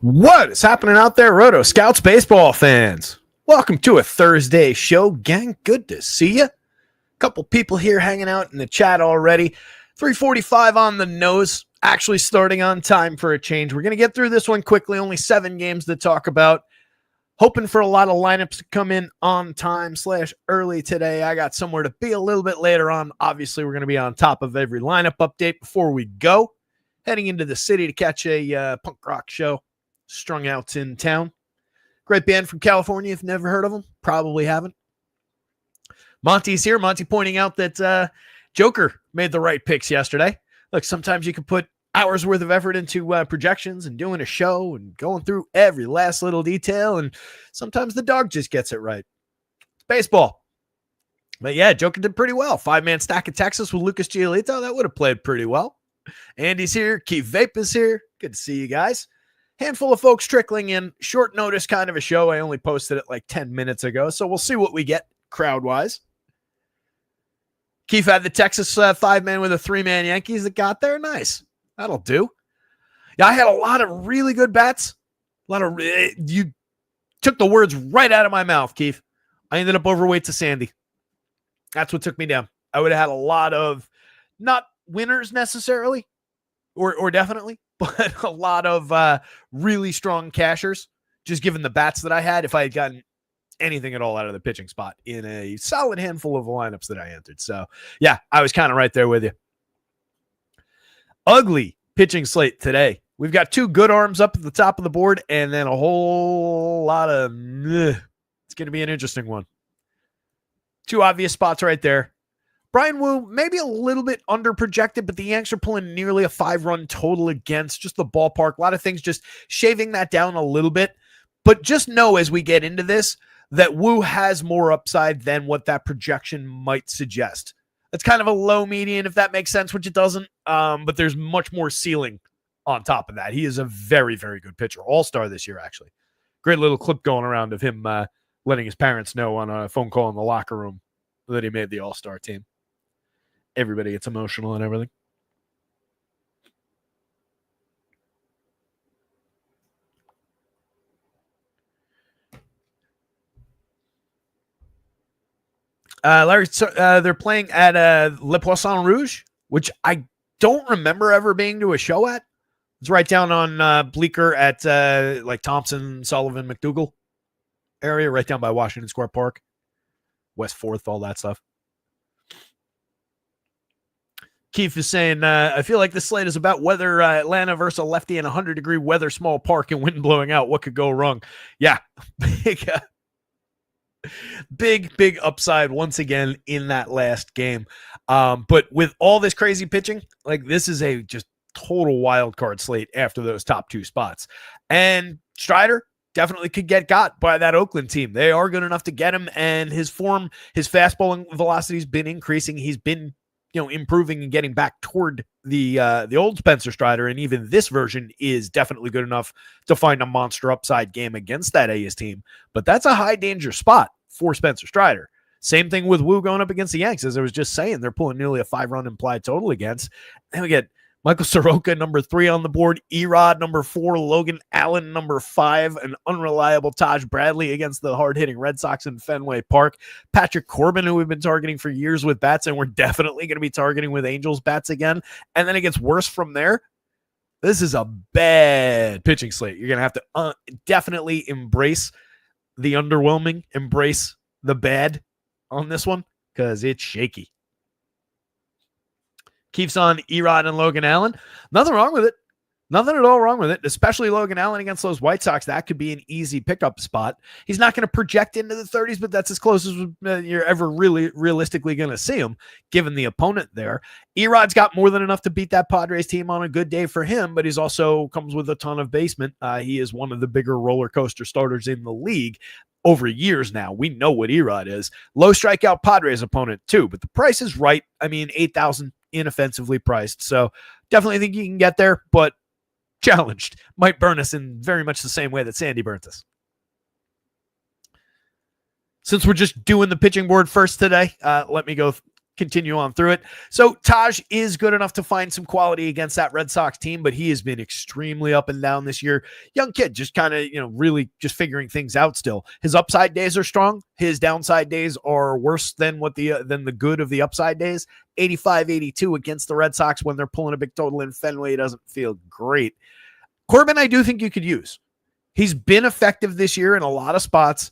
What is happening out there, rotoscouts baseball fans? Welcome to a Thursday show, gang. Good to see you. Couple people here hanging out in the chat already. 3:45 on the nose, actually starting on time for a change. We're going to get through this one quickly. Only 7 games to talk about. Hoping for a lot of lineups to come in on time / early today. I got somewhere to be a little bit later on. Obviously, we're going to be on top of every lineup update before we go. Heading into the city to catch a punk rock show. Strung Out's in town. Great band from California. If you've never heard of them, probably haven't. Monty's here. Monty pointing out that Joker made the right picks yesterday. Look, sometimes you can put hours worth of effort into projections and doing a show and going through every last little detail, and sometimes the dog just gets it right. It's baseball. But yeah, Joker did pretty well. 5-man stack of Texas with Lucas Giolito. That would have played pretty well. Andy's here. Keith Vape is here. Good to see you guys. Handful of folks trickling in. Short notice kind of a show. I only posted it like 10 minutes ago, so we'll see what we get crowd-wise. Keith had the Texas 5-man with a 3-man Yankees that got there. Nice. That'll do. Yeah, I had a lot of really good bets. You took the words right out of my mouth, Keith. I ended up overweight to Sandy. That's what took me down. I would have had a lot of, not winners necessarily, or definitely, but a lot of really strong cashers, just given the bats that I had, if I had gotten anything at all out of the pitching spot in a solid handful of lineups that I entered. So, yeah, I was kind of right there with you. Ugly pitching slate today. We've got 2 good arms up at the top of the board and then a whole lot of It's going to be an interesting one. 2 obvious spots right there. Brian Wu, maybe a little bit under-projected, but the Yanks are pulling nearly a 5-run total against just the ballpark. A lot of things just shaving that down a little bit. But just know as we get into this that Wu has more upside than what that projection might suggest. It's kind of a low median, if that makes sense, which it doesn't. But there's much more ceiling on top of that. He is a very, very good pitcher. All-star this year, actually. Great little clip going around of him letting his parents know on a phone call in the locker room that he made the All-Star team. Everybody gets emotional and everything. Larry, they're playing at Le Poisson Rouge, which I don't remember ever being to a show at. It's right down on Bleecker at like Thompson, Sullivan, McDougal area, right down by Washington Square Park, West 4th, all that stuff. Keith is saying, I feel like the slate is about whether Atlanta versus a lefty in a 100-degree weather, small park, and wind blowing out. What could go wrong? Yeah, big upside once again in that last game. But with all this crazy pitching, like this is a just total wild card slate after those top 2 spots. And Strider definitely could get got by that Oakland team. They are good enough to get him, and his form, his fastball velocity has been increasing. He's been improving and getting back toward the old Spencer Strider, and even this version is definitely good enough to find a monster upside game against that A's team. But that's a high danger spot for Spencer Strider. Same thing with Wu going up against the Yanks. As I was just saying, they're pulling nearly a 5-run implied total against. Then we get Michael Soroka, number 3 on the board. Erod, number 4. Logan Allen, number 5. An unreliable Taj Bradley against the hard-hitting Red Sox in Fenway Park. Patrick Corbin, who we've been targeting for years with bats, and we're definitely going to be targeting with Angels bats again. And then it gets worse from there. This is a bad pitching slate. You're going to have to definitely embrace the underwhelming, embrace the bad on this one, because it's shaky. Keeps on Erod and Logan Allen. Nothing wrong with it. Nothing at all wrong with it, especially Logan Allen against those White Sox. That could be an easy pickup spot. He's not going to project into the 30s, but that's as close as you're ever really realistically going to see him, given the opponent there. Erod's got more than enough to beat that Padres team on a good day for him, but he's also comes with a ton of basement. He is one of the bigger roller coaster starters in the league over years now. We know what Erod is. Low strikeout Padres opponent too, but the price is right. I mean, $8,000 inoffensively priced. So definitely think you can get there, but challenged. Might burn us in very much the same way that Sandy burnt us. Since we're just doing the pitching board first today, let me go continue on through it. So Taj is good enough to find some quality against that Red Sox team, but he has been extremely up and down this year. Young kid, just kind of, really just figuring things out still. His upside days are strong. His downside days are worse than the good of the upside days. 85-82 against the Red Sox when they're pulling a big total in Fenway doesn't feel great. Corbin, I do think you could use. He's been effective this year in a lot of spots.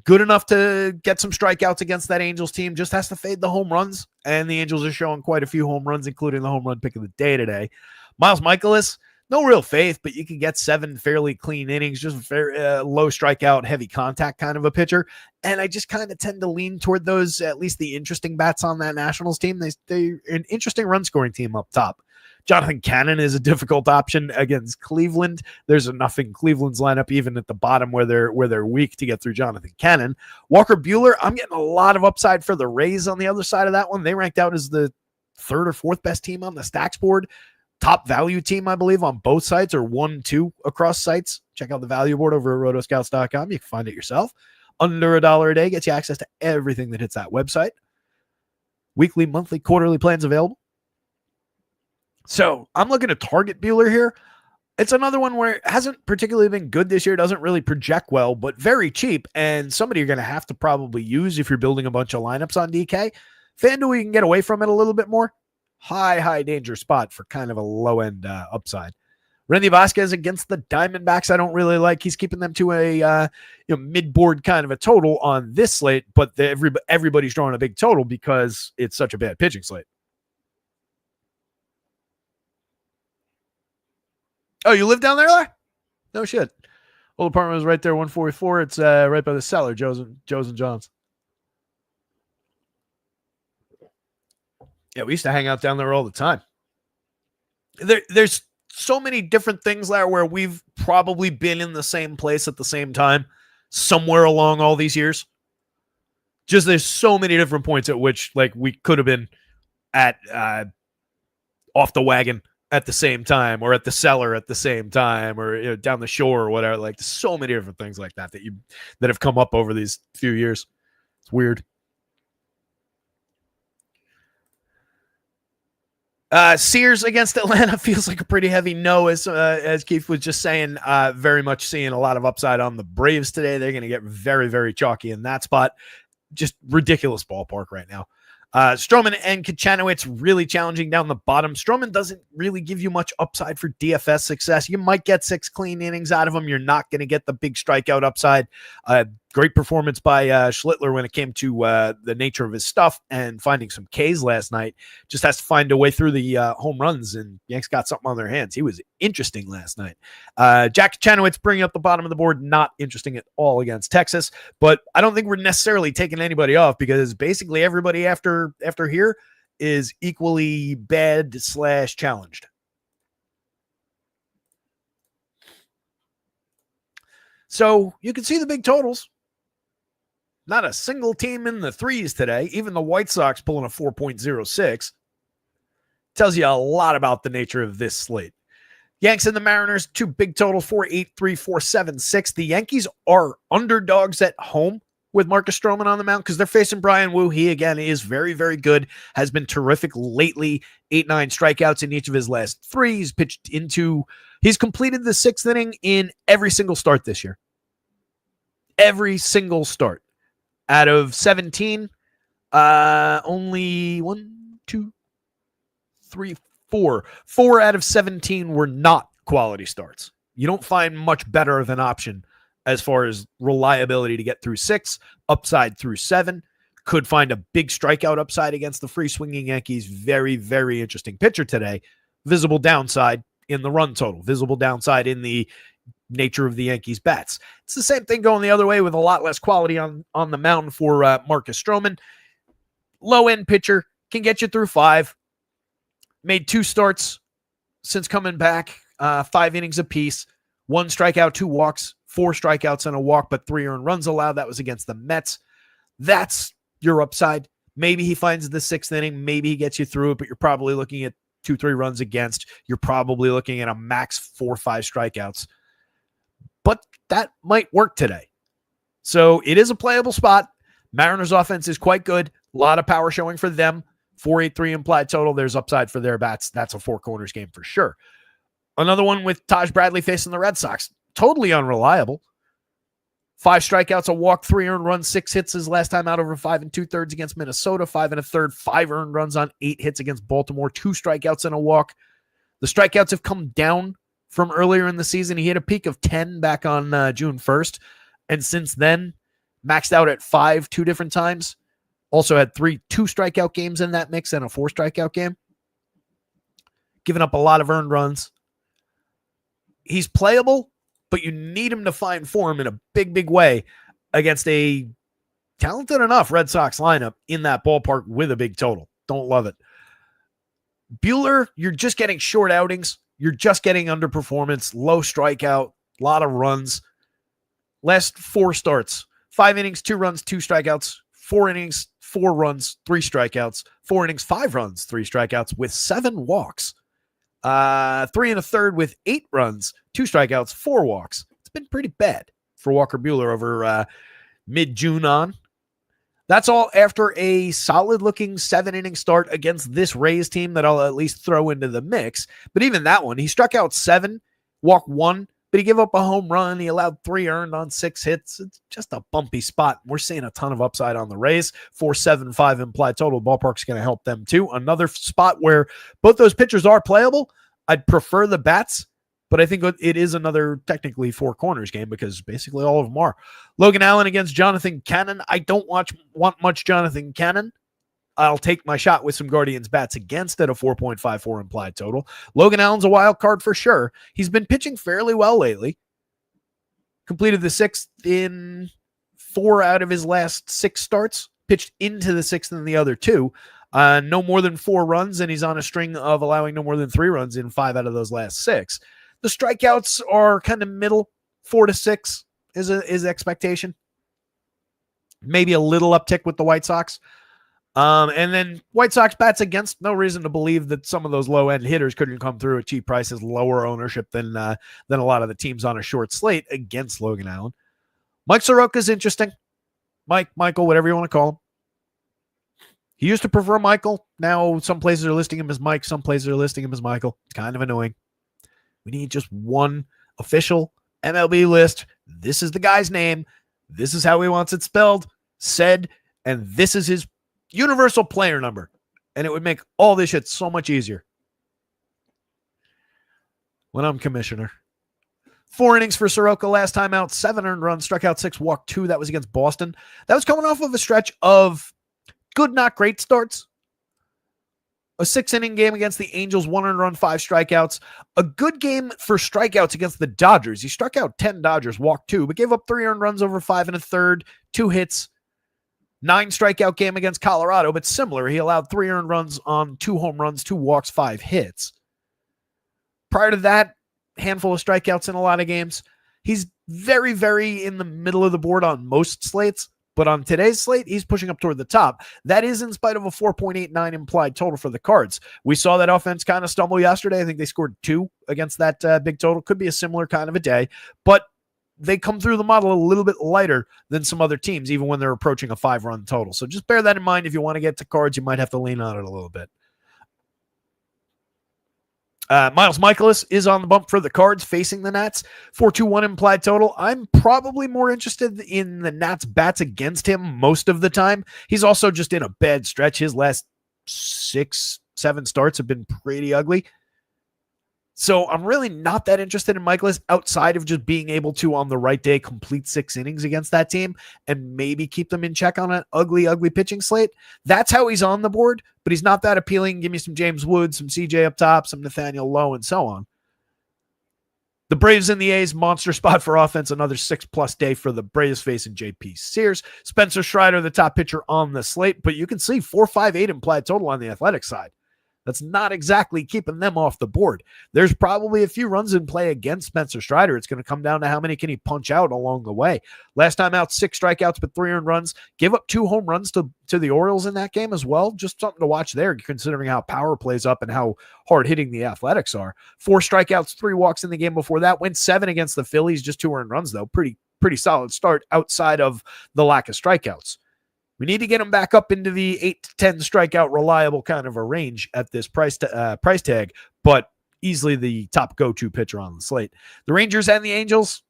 Good enough to get some strikeouts against that Angels team. Just has to fade the home runs. And the Angels are showing quite a few home runs, including the home run pick of the day today. Miles Michaelis, no real faith, but you can get 7 fairly clean innings, just very low strikeout, heavy contact kind of a pitcher. And I just kind of tend to lean toward those, at least the interesting bats on that Nationals team. They're an interesting run scoring team up top. Jonathan Cannon is a difficult option against Cleveland. There's enough in Cleveland's lineup, even at the bottom where they're weak, to get through Jonathan Cannon. Walker Buehler, I'm getting a lot of upside for the Rays on the other side of that one. They ranked out as the 3rd or 4th best team on the stacks board. Top value team, I believe, on both sites, or 1-2 across sites. Check out the value board over at rotoscouts.com. You can find it yourself. Under $1 a day gets you access to everything that hits that website. Weekly, monthly, quarterly plans available. So I'm looking to target Buehler here. It's another one where it hasn't particularly been good this year. Doesn't really project well, but very cheap. And somebody you're going to have to probably use if you're building a bunch of lineups on DK. FanDuel, you can get away from it a little bit more. High danger spot for kind of a low-end upside. Randy Vasquez against the Diamondbacks, I don't really like. He's keeping them to a mid-board kind of a total on this slate, but everybody's drawing a big total because it's such a bad pitching slate. Oh, you live down there, Larry? No shit. Old apartment was right there, 144. It's right by the cellar, Joe's and John's. Yeah, we used to hang out down there all the time. There's so many different things, Larry, where we've probably been in the same place at the same time somewhere along all these years. Just there's so many different points at which we could have been at off the wagon at the same time, or at the cellar at the same time, or down the shore or whatever. There's so many different things like that that have come up over these few years. It's weird. Sears against Atlanta feels like a pretty heavy no, as Keith was just saying. Very much seeing a lot of upside on the Braves today. They're going to get very, very chalky in that spot. Just ridiculous ballpark right now. Stroman and Kachanowicz really challenging down the bottom. Stroman doesn't really give you much upside for DFS success. You might get 6 clean innings out of him. You're not going to get the big strikeout upside. Great performance by Schlittler when it came to the nature of his stuff and finding some Ks last night. Just has to find a way through the home runs, and Yanks got something on their hands. He was interesting last night. Jack Kachanowicz bringing up the bottom of the board, not interesting at all against Texas, but I don't think we're necessarily taking anybody off because basically everybody after here is equally bad / challenged. So you can see the big totals. Not a single team in the 3s today. Even the White Sox pulling a 4.06. Tells you a lot about the nature of this slate. Yanks and the Mariners, 2 big totals, 4-8, 3-4, 7-6. The Yankees are underdogs at home with Marcus Stroman on the mound because they're facing Brian Wu. He, again, is very, very good. Has been terrific lately. 8-9 strikeouts in each of his last 3. He's completed the 6th inning in every single start this year. Every single start. Out of 17, only 1, 2, 3, 4. 4 out of 17 were not quality starts. You don't find much better of an option as far as reliability to get through 6, upside through 7. Could find a big strikeout upside against the free swinging Yankees. Very, very interesting pitcher today. Visible downside in the run total. Visible downside in the nature of the Yankees bats. It's the same thing going the other way with a lot less quality on the mound for Marcus Stroman. Low end pitcher, can get you through 5. Made 2 starts since coming back, 5 innings apiece, 1 strikeout, 2 walks, 4 strikeouts and a walk, but 3 earned runs allowed. That was against the Mets. That's your upside. Maybe he finds the 6th inning. Maybe he gets you through it, but you're probably looking at 2-3 runs against. You're probably looking at a max 4 or 5 strikeouts. But that might work today. So it is a playable spot. Mariners offense is quite good. A lot of power showing for them. 483 implied total. There's upside for their bats. That's a four corners game for sure. Another one with Taj Bradley facing the Red Sox. Totally unreliable. 5 strikeouts, a walk, 3 earned runs, 6 hits his last time out over 5 2/3 against Minnesota, 5 1/3, 5 earned runs on 8 hits against Baltimore, 2 strikeouts and a walk. The strikeouts have come down from earlier in the season. He hit a peak of 10 back on June 1st. And since then, maxed out at 5 2 different times. Also had 2 strikeout games in that mix and a 4 strikeout game. Giving up a lot of earned runs. He's playable, but you need him to find form in a big, big way against a talented enough Red Sox lineup in that ballpark with a big total. Don't love it. Buehler, you're just getting short outings. You're just getting underperformance, low strikeout, a lot of runs. Last 4 starts, 5 innings, 2 runs, 2 strikeouts, 4 innings, 4 runs, 3 strikeouts, 4 innings, 5 runs, 3 strikeouts with 7 walks. 3 1/3 with 8 runs, 2 strikeouts, 4 walks. It's been pretty bad for Walker Buehler over mid-June on. That's all after a solid-looking 7-inning start against this Rays team that I'll at least throw into the mix. But even that one, he struck out 7, walked 1, but he gave up a home run. He allowed 3 earned on 6 hits. It's just a bumpy spot. We're seeing a ton of upside on the Rays. 4.75 implied total. Ballpark's going to help them too. Another spot where both those pitchers are playable. I'd prefer the bats, but I think it is another technically 4 corners game because basically all of them are. Logan Allen against Jonathan Cannon. I don't want much Jonathan Cannon. I'll take my shot with some Guardians bats against at a 4.54 implied total. Logan Allen's a wild card for sure. He's been pitching fairly well lately. Completed the 6th in 4 out of his last 6 starts. Pitched into the 6th in the other 2. No more than 4 runs, and he's on a string of allowing no more than 3 runs in 5 out of those last 6. The strikeouts are kind of middle, 4 to 6 is expectation. Maybe a little uptick with the White Sox. And then White Sox bats against, no reason to believe that some of those low-end hitters couldn't come through at cheap prices, lower ownership than a lot of the teams on a short slate against Logan Allen. Mike Soroka is interesting. Michael, whatever you want to call him. He used to prefer Michael. Now some places are listing him as Mike. Some places are listing him as Michael. It's kind of annoying. We need just one official MLB list. This is the guy's name. This is how he wants it spelled, said, and this is his universal player number. And it would make all this shit so much easier when I'm commissioner. 4 innings for Soroka last time out. 7 earned runs, struck out 6, walked 2. That was against Boston. That was coming off of a stretch of good, not great starts. A 6-inning game against the Angels, 1 earned run, 5 strikeouts. A good game for strikeouts against the Dodgers. He struck out 10 Dodgers, walked 2, but gave up 3 earned runs over 5 1/3, 2 hits. 9 strikeout game against Colorado, but similar. He allowed 3 earned runs on 2 home runs, 2 walks, 5 hits. Prior to that, handful of strikeouts in a lot of games. He's very, very in the middle of the board on most slates, but on today's slate, he's pushing up toward the top. That is in spite of a 4.89 implied total for the Cards. We saw that offense kind of stumble yesterday. I think they scored 2 against that big total. Could be a similar kind of a day, but they come through the model a little bit lighter than some other teams, even when they're approaching a 5-run total. So just bear that in mind. If you want to get to Cards, you might have to lean on it a little bit. Miles Michaelis is on the bump for the Cards facing the Nats. 4.21 implied total. I'm probably more interested in the Nats bats against him most of the time. He's also just in a bad stretch. His last 6-7 starts have been pretty ugly. So I'm really not that interested in Michaelis outside of just being able to, on the right day, complete 6 innings against that team and maybe keep them in check on an ugly, ugly pitching slate. That's how he's on the board, but he's not that appealing. Give me some James Wood, some CJ up top, some Nathaniel Lowe, and so on. The Braves and the A's, monster spot for offense. Another 6+ day for the Braves facing JP Sears. Spencer Strider, the top pitcher on the slate, but you can see 4.58 implied total on the Athletic side. That's not exactly keeping them off the board. There's probably a few runs in play against Spencer Strider. It's going to come down to how many can he punch out along the way. Last time out, 6 strikeouts, but 3 earned runs. Give up 2 home runs to the Orioles in that game as well. Just something to watch there, considering how power plays up and how hard hitting the Athletics are. 4 strikeouts, 3 walks in the game before that. Went 7 against the Phillies, just 2 earned runs though. Pretty solid start outside of the lack of strikeouts. We need to get him back up into the 8 to 10 strikeout reliable kind of a range at this price tag, but easily the top go-to pitcher on the slate. The Rangers and the Angels,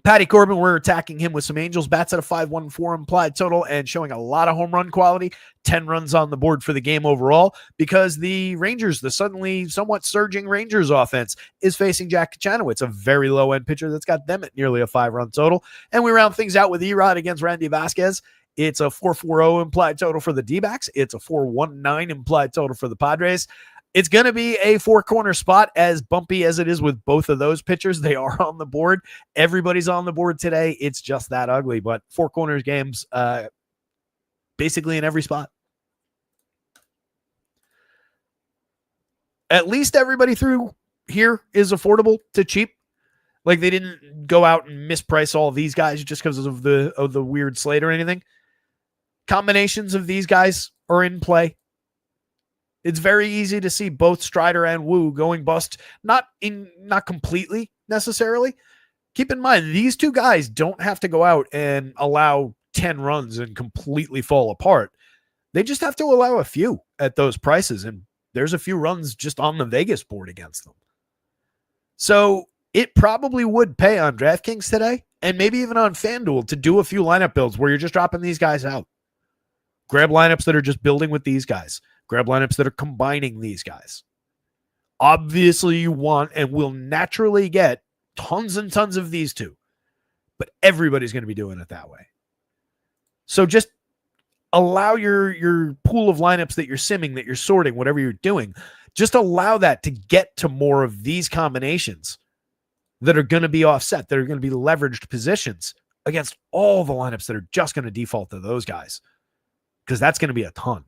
Patty Corbin, we're attacking him with some Angels bats at a 5.14 implied total and showing a lot of home run quality, 10 runs on the board for the game overall, because the Rangers, the suddenly somewhat surging Rangers offense, is facing Jack Kachanowicz, a very low-end pitcher that's got them at nearly a 5-run total. And we round things out with Erod against Randy Vasquez. It's a 4.40 implied total for the D-backs. It's a 4.19 implied total for the Padres. It's going to be a four-corner spot, as bumpy as it is with both of those pitchers. They are on the board. Everybody's on the board today. It's just that ugly, but four corners games basically in every spot. At least everybody through here is affordable to cheap. Like, they didn't go out and misprice all of these guys just because of the weird slate or anything. Combinations of these guys are in play. It's very easy to see both Strider and Wu going bust, not completely necessarily. Keep in mind, these two guys don't have to go out and allow 10 runs and completely fall apart. They just have to allow a few at those prices, and there's a few runs just on the Vegas board against them. So it probably would pay on DraftKings today, and maybe even on FanDuel, to do a few lineup builds where you're just dropping these guys out. Grab lineups that are just building with these guys. Grab lineups that are combining these guys. Obviously, you want and will naturally get tons and tons of these two, but everybody's going to be doing it that way. So just allow your pool of lineups that you're simming, that you're sorting, whatever you're doing, just allow that to get to more of these combinations that are going to be offset, that are going to be leveraged positions against all the lineups that are just going to default to those guys, because that's going to be a ton.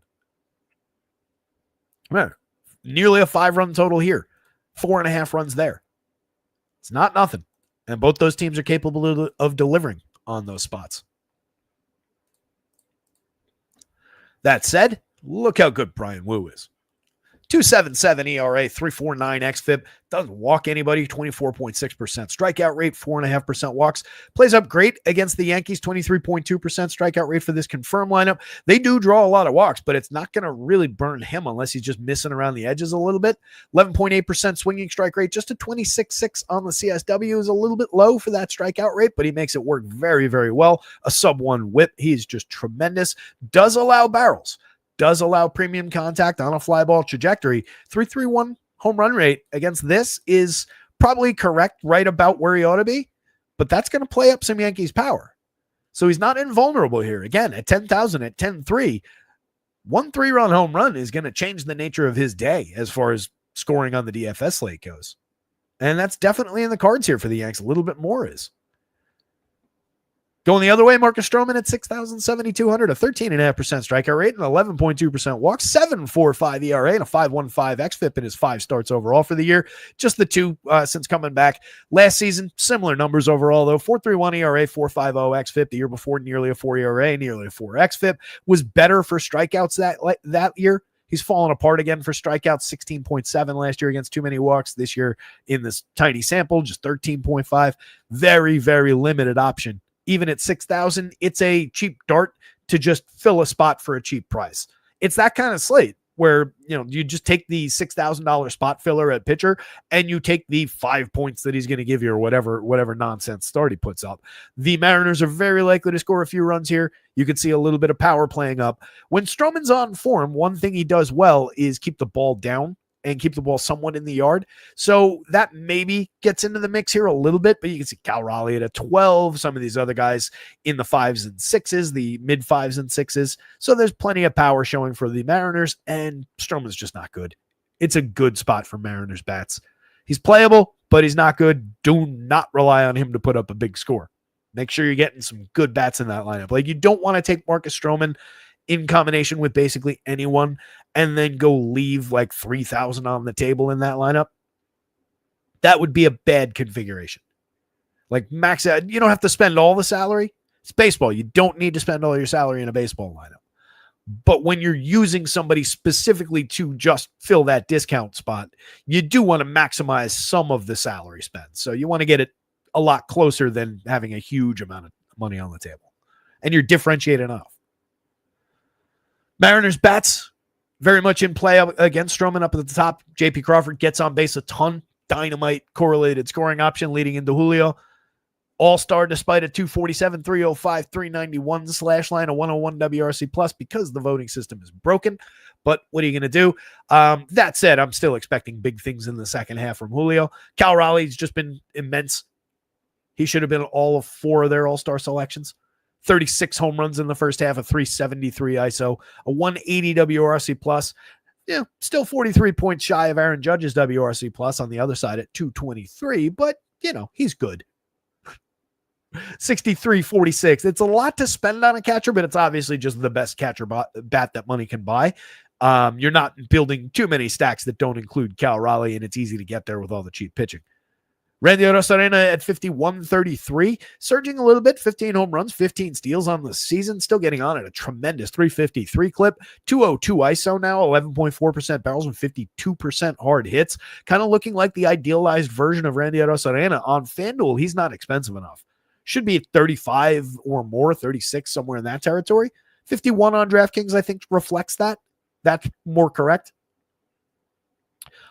Remember, nearly a 5-run total here, 4.5 runs there. It's not nothing. And both those teams are capable of delivering on those spots. That said, look how good Brian Wu is. 2.77 ERA, 3.49 xFIP. Doesn't walk anybody, 24.6% strikeout rate, 4.5% walks. Plays up great against the Yankees, 23.2% strikeout rate for this confirmed lineup. They do draw a lot of walks, but it's not going to really burn him unless he's just missing around the edges a little bit. 11.8% swinging strike rate, just a 26.6 on the CSW is a little bit low for that strikeout rate, but he makes it work very, very well. A sub-1 whip. He's just tremendous. Does allow barrels. Does allow premium contact on a fly ball trajectory. 3.31 home run rate against this is probably correct, right about where he ought to be, but that's going to play up some Yankees power. So he's not invulnerable here. Again, at 10,000, at 10.3, 1 3-run home run is going to change the nature of his day as far as scoring on the DFS slate goes. And that's definitely in the cards here for the Yanks. A little bit more is. Going the other way, Marcus Stroman at 6,700, a 13.5% strikeout rate and 11.2% walks, 7.45 ERA and a 5.15 xFIP in his 5 starts overall for the year. Just the two since coming back. Last season, similar numbers overall, though. 4.31 ERA, 4.50 xFIP. The year before, nearly a 4 ERA, nearly a 4 xFIP. Was better for strikeouts that year. He's fallen apart again for strikeouts, 16.7 last year against too many walks. This year, in this tiny sample, just 13.5. Very, very limited option. Even at 6,000, it's a cheap dart to just fill a spot for a cheap price. It's that kind of slate where, you just take the $6,000 spot filler at pitcher and you take the 5 points that he's going to give you or whatever nonsense start he puts up. The Mariners are very likely to score a few runs here. You can see a little bit of power playing up. When Stroman's on form, one thing he does well is keep the ball down and keep the ball somewhat in the yard. So that maybe gets into the mix here a little bit, but you can see Cal Raleigh at a 12, some of these other guys in the 5s and 6s, the mid 5s and 6s. So there's plenty of power showing for the Mariners, and Stroman's just not good. It's a good spot for Mariners bats. He's playable, but he's not good. Do not rely on him to put up a big score. Make sure you're getting some good bats in that lineup. Like, you don't want to take Marcus Stroman in combination with basically anyone and then go leave like 3,000 on the table in that lineup. That would be a bad configuration. Like, max out, you don't have to spend all the salary. It's baseball. You don't need to spend all your salary in a baseball lineup. But when you're using somebody specifically to just fill that discount spot, you do want to maximize some of the salary spend. So you want to get it a lot closer than having a huge amount of money on the table. And you're differentiated enough. Mariners bats very much in play against Stroman up at the top. JP Crawford gets on base a ton. Dynamite correlated scoring option leading into Julio. All-star despite a 247, 305, 391 slash line, a 101 WRC plus because the voting system is broken. But what are you going to do? That said, I'm still expecting big things in the second half from Julio. Cal Raleigh's just been immense. He should have been all of 4 of their all-star selections. 36 home runs in the first half, a 373 ISO, a 180 WRC plus. Yeah, still 43 points shy of Aaron Judge's WRC plus on the other side at 223, but, he's good. 63-46. It's a lot to spend on a catcher, but it's obviously just the best catcher bat that money can buy. You're not building too many stacks that don't include Cal Raleigh, and it's easy to get there with all the cheap pitching. Randy Arozarena at 51-33, surging a little bit, 15 home runs, 15 steals on the season, still getting on at a tremendous 353 clip, 202 ISO now, 11.4% barrels and 52% hard hits, kind of looking like the idealized version of Randy Arozarena. On FanDuel, he's not expensive enough. Should be at 35 or more, 36, somewhere in that territory. 51 on DraftKings, I think, reflects that. That's more correct.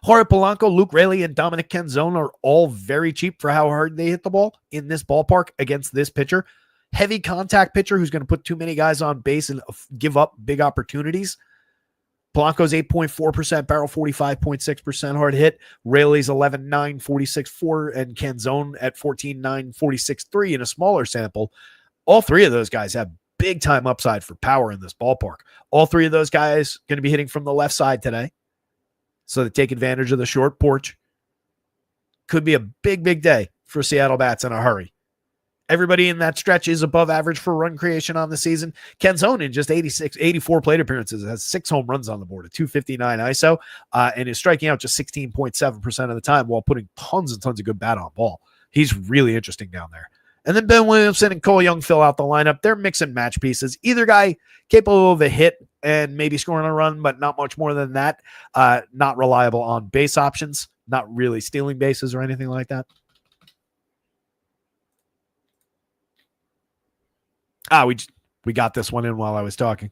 Jorge Polanco, Luke Raley, and Dominic Canzone are all very cheap for how hard they hit the ball in this ballpark against this pitcher. Heavy contact pitcher who's going to put too many guys on base and give up big opportunities. Polanco's 8.4% barrel, 45.6% hard hit. Raley's 11.9, 46.4, and Canzone at 14.9, 46.3 in a smaller sample. All 3 of those guys have big time upside for power in this ballpark. All 3 of those guys going to be hitting from the left side today. So they take advantage of the short porch. Could be a big, big day for Seattle bats in a hurry. Everybody in that stretch is above average for run creation on the season. Canzone in just 84 plate appearances has 6 home runs on the board, a 259 ISO, and is striking out just 16.7% of the time while putting tons and tons of good bat on ball. He's really interesting down there. And then Ben Williamson and Cole Young fill out the lineup. They're mix and match pieces. Either guy capable of a hit and maybe scoring a run, but not much more than that. Not reliable on base options, not really stealing bases or anything like that. We got this one in while I was talking.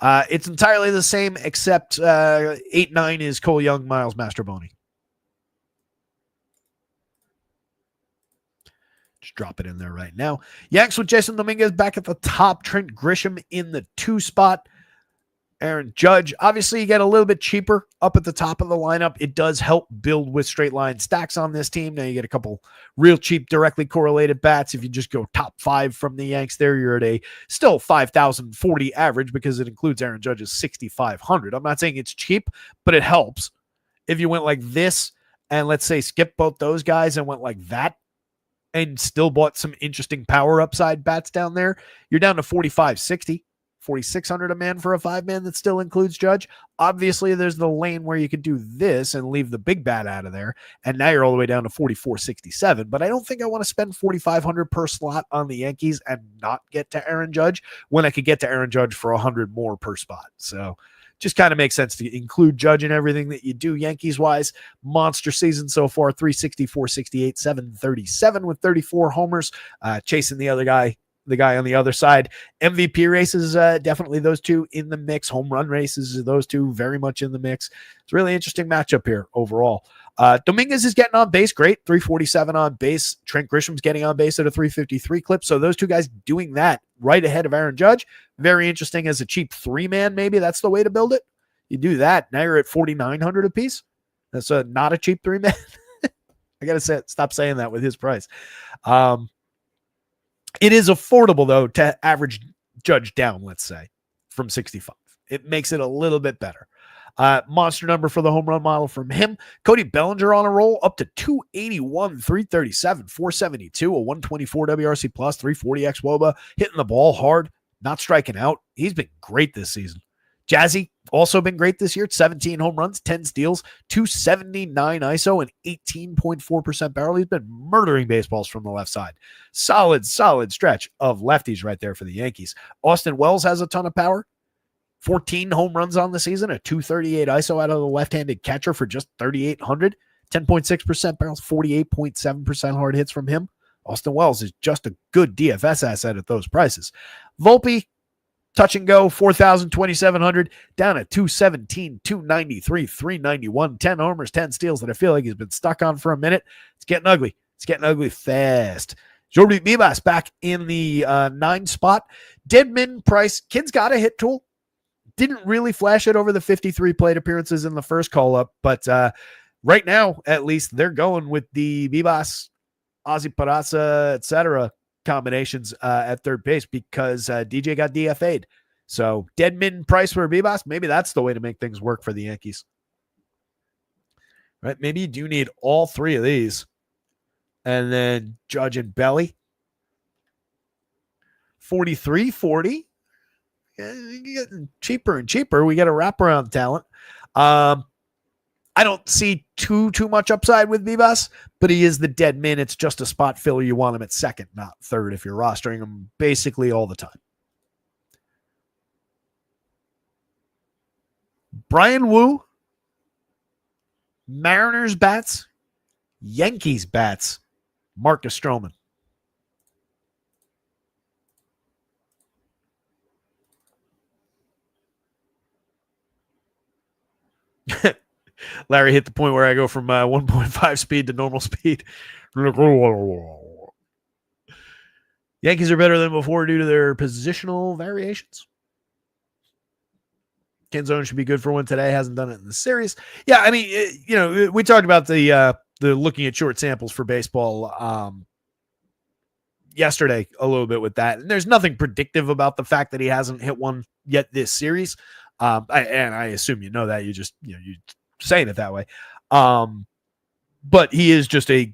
It's entirely the same, except 8-9 is Cole Young, Miles Mastrobuoni. Just drop it in there right now. Yanks with Jason Dominguez back at the top. Trent Grisham in the 2 spot. Aaron Judge. Obviously, you get a little bit cheaper up at the top of the lineup. It does help build with straight line stacks on this team. Now you get a couple real cheap, directly correlated bats. If you just go top 5 from the Yanks there, you're at a still 5,040 average because it includes Aaron Judge's 6,500. I'm not saying it's cheap, but it helps. If you went like this and let's say skip both those guys and went like that and still bought some interesting power upside bats down there, you're down to 4,560. 4,600 a man for a 5-man that still includes Judge. Obviously, there's the lane where you could do this and leave the big bat out of there, and now you're all the way down to 4,467. But I don't think I want to spend 4,500 per slot on the Yankees and not get to Aaron Judge when I could get to Aaron Judge for 100 more per spot. So just kind of makes sense to include Judge in everything that you do Yankees-wise. Monster season so far, 360, 468, 737 with 34 homers, chasing the other guy. The guy on the other side. MVP races, definitely those 2 in the mix. Home run races, those 2 very much in the mix. It's a really interesting matchup here overall. Dominguez is getting on base, great, 347 on base. Trent Grisham's getting on base at a 353 clip. So those 2 guys doing that right ahead of Aaron Judge. Very interesting as a cheap 3-man, maybe that's the way to build it. You do that, now you're at 4,900 a piece. That's not a cheap 3-man. I got to stop saying that with his price. It is affordable, though, to average Judge down, let's say, from 65. It makes it a little bit better. Monster number for the home run model from him. Cody Bellinger on a roll, up to 281, 337, 472, a 124 WRC plus, 340 xWOBA, hitting the ball hard, not striking out. He's been great this season. Jazzy, also been great this year. 17 home runs, 10 steals, 279 ISO, and 18.4% barrel. He's been murdering baseballs from the left side. Solid stretch of lefties right there for the Yankees. Austin Wells has a ton of power. 14 home runs on the season, a 238 ISO out of the left-handed catcher for just 3,800. 10.6% barrels, 48.7% hard hits from him. Austin Wells is just a good DFS asset at those prices. Volpe, touch and go, 4,000, 2,700, down at 217, 293, 391, 10 homers, 10 steals that I feel like he's been stuck on for a minute. It's getting ugly. It's getting ugly fast. Jordi Vivas back in the 9 spot. Deadman Price, kid's got a hit tool. Didn't really flash it over the 53 plate appearances in the first call-up, but right now, at least, they're going with the Vivas, Ozzy Peraza, etc. combinations at third base because DJ got DFA'd. So Deadman Price for Vivas, maybe that's the way to make things work for the Yankees. Right? Maybe you do need all 3 of these. And then Judge and Belly. 43-40. Getting cheaper and cheaper. We got a wraparound talent. I don't see too much upside with Vivas, but he is the dead man. It's just a spot filler. You want him at second, not third, if you're rostering him basically all the time. Brian Wu, Mariners bats, Yankees bats, Marcus Stroman. Larry hit the point where I go from 1.5 speed to normal speed. Yankees are better than before due to their positional variations. Kenzone should be good for one today. Hasn't done it in the series. Yeah, I mean, we talked about the looking at short samples for baseball yesterday a little bit with that. And there's nothing predictive about the fact that he hasn't hit one yet this series. I assume you know that. You just, you're saying it that way. But he is just a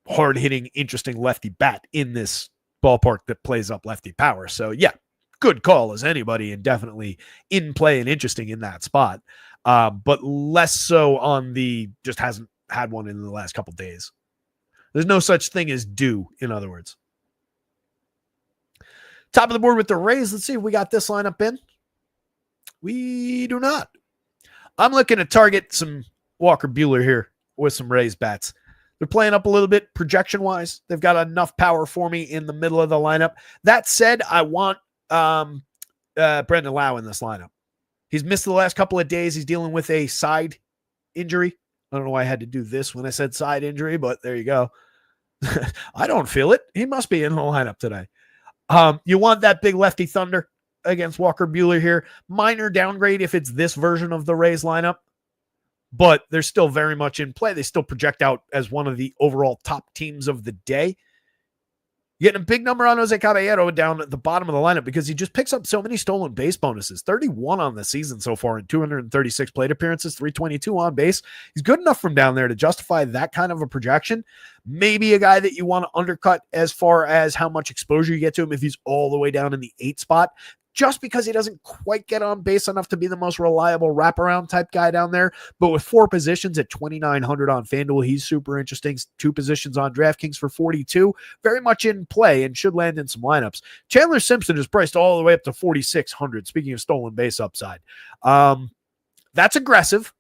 hard-hitting, interesting lefty bat in this ballpark that plays up lefty power. So, yeah, good call as anybody and definitely in play and interesting in that spot. But less so on the just hasn't had one in the last couple days. There's no such thing as due, in other words. Top of the board with the Rays. Let's see if we got this lineup in. We do not. I'm looking to target some Walker Buehler here with some Rays bats. They're playing up a little bit projection-wise. They've got enough power for me in the middle of the lineup. That said, I want Brendan Lau in this lineup. He's missed the last couple of days. He's dealing with a side injury. I don't know why I had to do this when I said side injury, but there you go. I don't feel it. He must be in the lineup today. You want that big lefty thunder against Walker Buehler here. Minor downgrade if it's this version of the Rays lineup, but they're still very much in play. They still project out as one of the overall top teams of the day. You're getting a big number on Jose Caballero down at the bottom of the lineup because he just picks up so many stolen base bonuses. 31 on the season so far in 236 plate appearances, 322 on base. He's good enough from down there to justify that kind of a projection. Maybe a guy that you want to undercut as far as how much exposure you get to him if he's all the way down in the 8 spot, just because he doesn't quite get on base enough to be the most reliable wraparound type guy down there. But with 4 positions at 2,900 on FanDuel, he's super interesting. 2 positions on DraftKings for 42. Very much in play and should land in some lineups. Chandler Simpson is priced all the way up to 4,600. Speaking of stolen base upside. That's aggressive.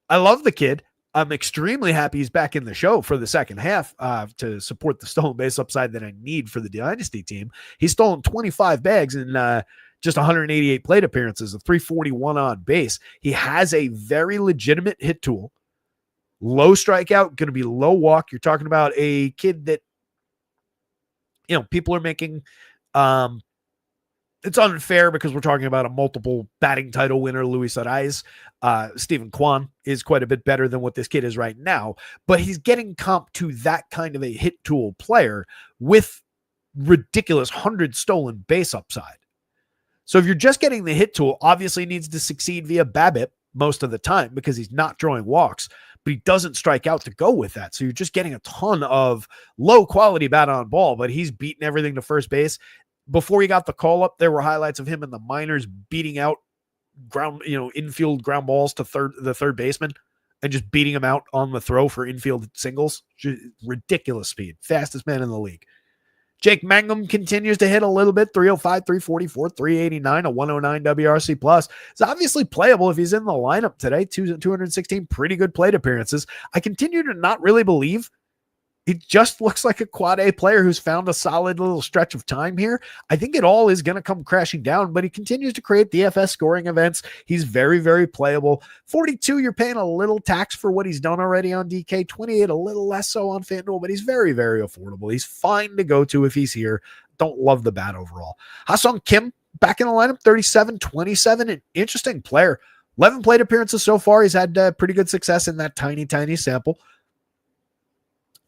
I love the kid. I'm extremely happy he's back in the show for the second half to support the stolen base upside that I need for the Dynasty team. He's stolen 25 bags in just 188 plate appearances, a 341 on base. He has a very legitimate hit tool. Low strikeout, going to be low walk. You're talking about a kid that, people are making it's unfair because we're talking about a multiple batting title winner, Luis Arraez. Stephen Kwan is quite a bit better than what this kid is right now, but he's getting comp to that kind of a hit tool player with ridiculous 100 stolen base upside. So if you're just getting the hit tool, obviously needs to succeed via BABIP most of the time because he's not drawing walks, but he doesn't strike out to go with that. So you're just getting a ton of low quality bat on ball, but he's beating everything to first base. Before he got the call up, there were highlights of him in the minors beating out infield ground balls to the third baseman and just beating him out on the throw for infield singles. Ridiculous speed. Fastest man in the league. Jake Mangum continues to hit a little bit. 305, 344, 389, a 109 WRC plus. It's obviously playable if he's in the lineup today. 216 pretty good plate appearances. I continue to not really believe He just looks like a quad A player who's found a solid little stretch of time here. I think it all is going to come crashing down, but he continues to create DFS scoring events. He's very, very playable. 42, you're paying a little tax for what he's done already on DK. 28, a little less so on FanDuel, but he's very, very affordable. He's fine to go to if he's here. Don't love the bat overall. Ha-Seong Kim back in the lineup, 37, 27, an interesting player. 11 plate appearances so far. He's had pretty good success in that tiny, tiny sample.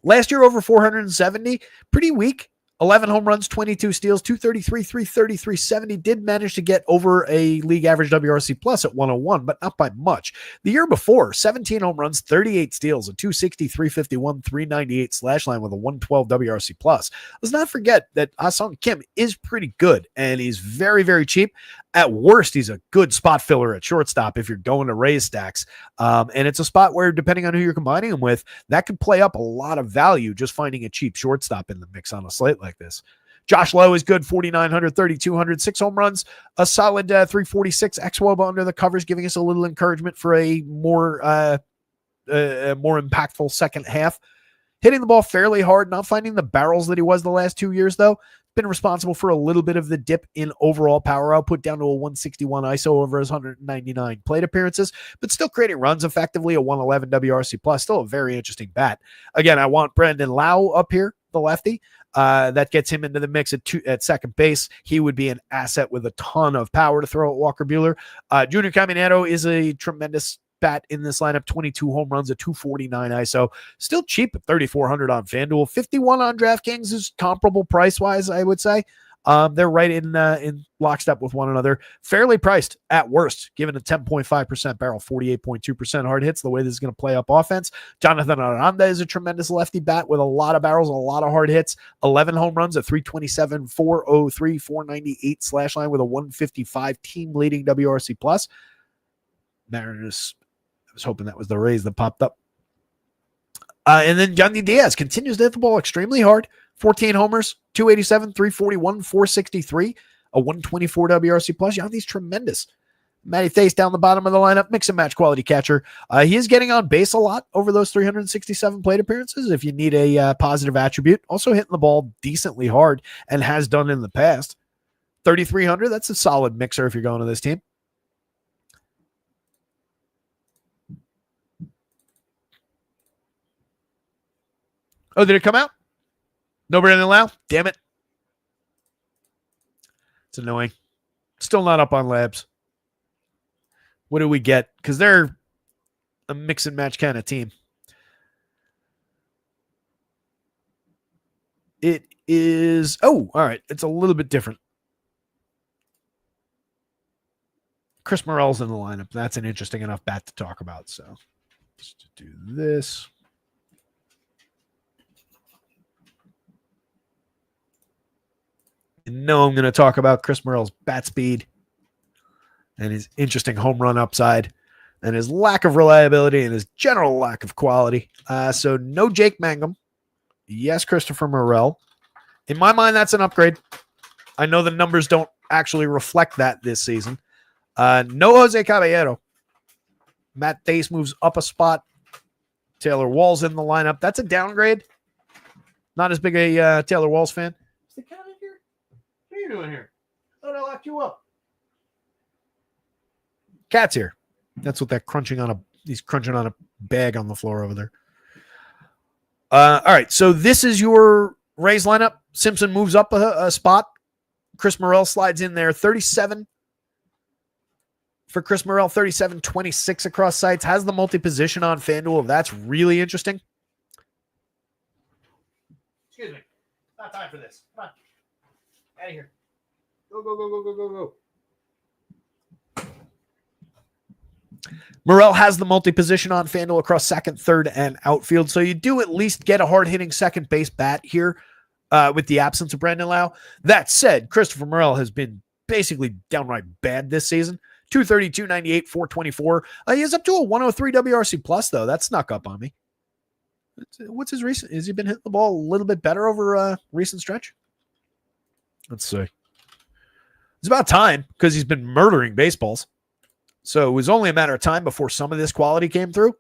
Last year, over 470, pretty weak. 11 home runs, 22 steals, 233, 330, 370. Did manage to get over a league average WRC plus at 101, but not by much. The year before, 17 home runs, 38 steals, a 260, 351, 398 slash line with a 112 WRC plus. Let's not forget that Ha-Seong Kim is pretty good, and he's very, very cheap. At worst, he's a good spot filler at shortstop if you're going to raise stacks. And it's a spot where, depending on who you're combining him with, that could play up a lot of value just finding a cheap shortstop in the mix on a slate like this. Josh Lowe is good, 4,900, 3,200, 6 home runs, a solid 346 xWOBA under the covers, giving us a little encouragement for a more impactful second half. Hitting the ball fairly hard, not finding the barrels that he was the last 2 years, though. Been responsible for a little bit of the dip in overall power output, down to a 161 ISO over his 199 plate appearances, but still creating runs effectively, a 111 WRC plus. Still a very interesting bat. Again, I want Brandon Lau up here, the lefty. That gets him into the mix at second base. He would be an asset with a ton of power to throw at Walker Buehler. Junior Caminero is a tremendous bat in this lineup, 22 home runs, a 249 ISO, still cheap at 3,400 on FanDuel. 51 on DraftKings is comparable price-wise, I would say. They're right in lockstep with one another. Fairly priced at worst, given a 10.5% barrel, 48.2% hard hits, the way this is going to play up offense. Jonathan Aranda is a tremendous lefty bat with a lot of barrels, a lot of hard hits, 11 home runs, a 327, 403, 498 slash line with a 155 team-leading WRC plus. Mariners, I was hoping that was the Rays that popped up. And then Yandy Diaz continues to hit the ball extremely hard. 14 homers, 287, 341, 463, a 124 WRC plus. Yandy's tremendous. Matty Thace down the bottom of the lineup, mix and match quality catcher. He is getting on base a lot over those 367 plate appearances if you need a positive attribute. Also hitting the ball decently hard and has done in the past. 3,300, that's a solid mixer if you're going to this team. Oh, did it come out? No Brandon Lau? Damn it. It's annoying. Still not up on labs. What do we get? Because they're a mix and match kind of team. It is... Oh, all right. It's a little bit different. Chris Morel's in the lineup. That's an interesting enough bat to talk about. So just to do this... No, I'm going to talk about Chris Morel's bat speed and his interesting home run upside and his lack of reliability and his general lack of quality. So no Jake Mangum. Yes, Christopher Morel. In my mind, that's an upgrade. I know the numbers don't actually reflect that this season. No Jose Caballero. Matt Thace moves up a spot. Taylor Wall's in the lineup. That's a downgrade. Not as big a Taylor Walls fan. Is the cat in here? What are you doing here? I thought I locked you up. Cat's here. That's what he's crunching on a bag on the floor over there. All right, so this is your Rays lineup. Simpson moves up a spot. Chris Morel slides in there. 37 for Chris Morel, 37, 26 across sites. Has the multi-position on FanDuel. That's really interesting. Excuse me. Not time for this. Come on. Out of here. Go, go, go, go, go, go, go. Morel has the multi-position on FanDuel across second, third, and outfield. So you do at least get a hard-hitting second base bat here with the absence of Brandon Lau. That said, Christopher Morel has been basically downright bad this season. 230, 298, 424. He is up to a 103 WRC plus, though. That snuck up on me. What's his recent? Has he been hitting the ball a little bit better over a recent stretch? Let's see. It's about time because he's been murdering baseballs. So it was only a matter of time before some of this quality came through.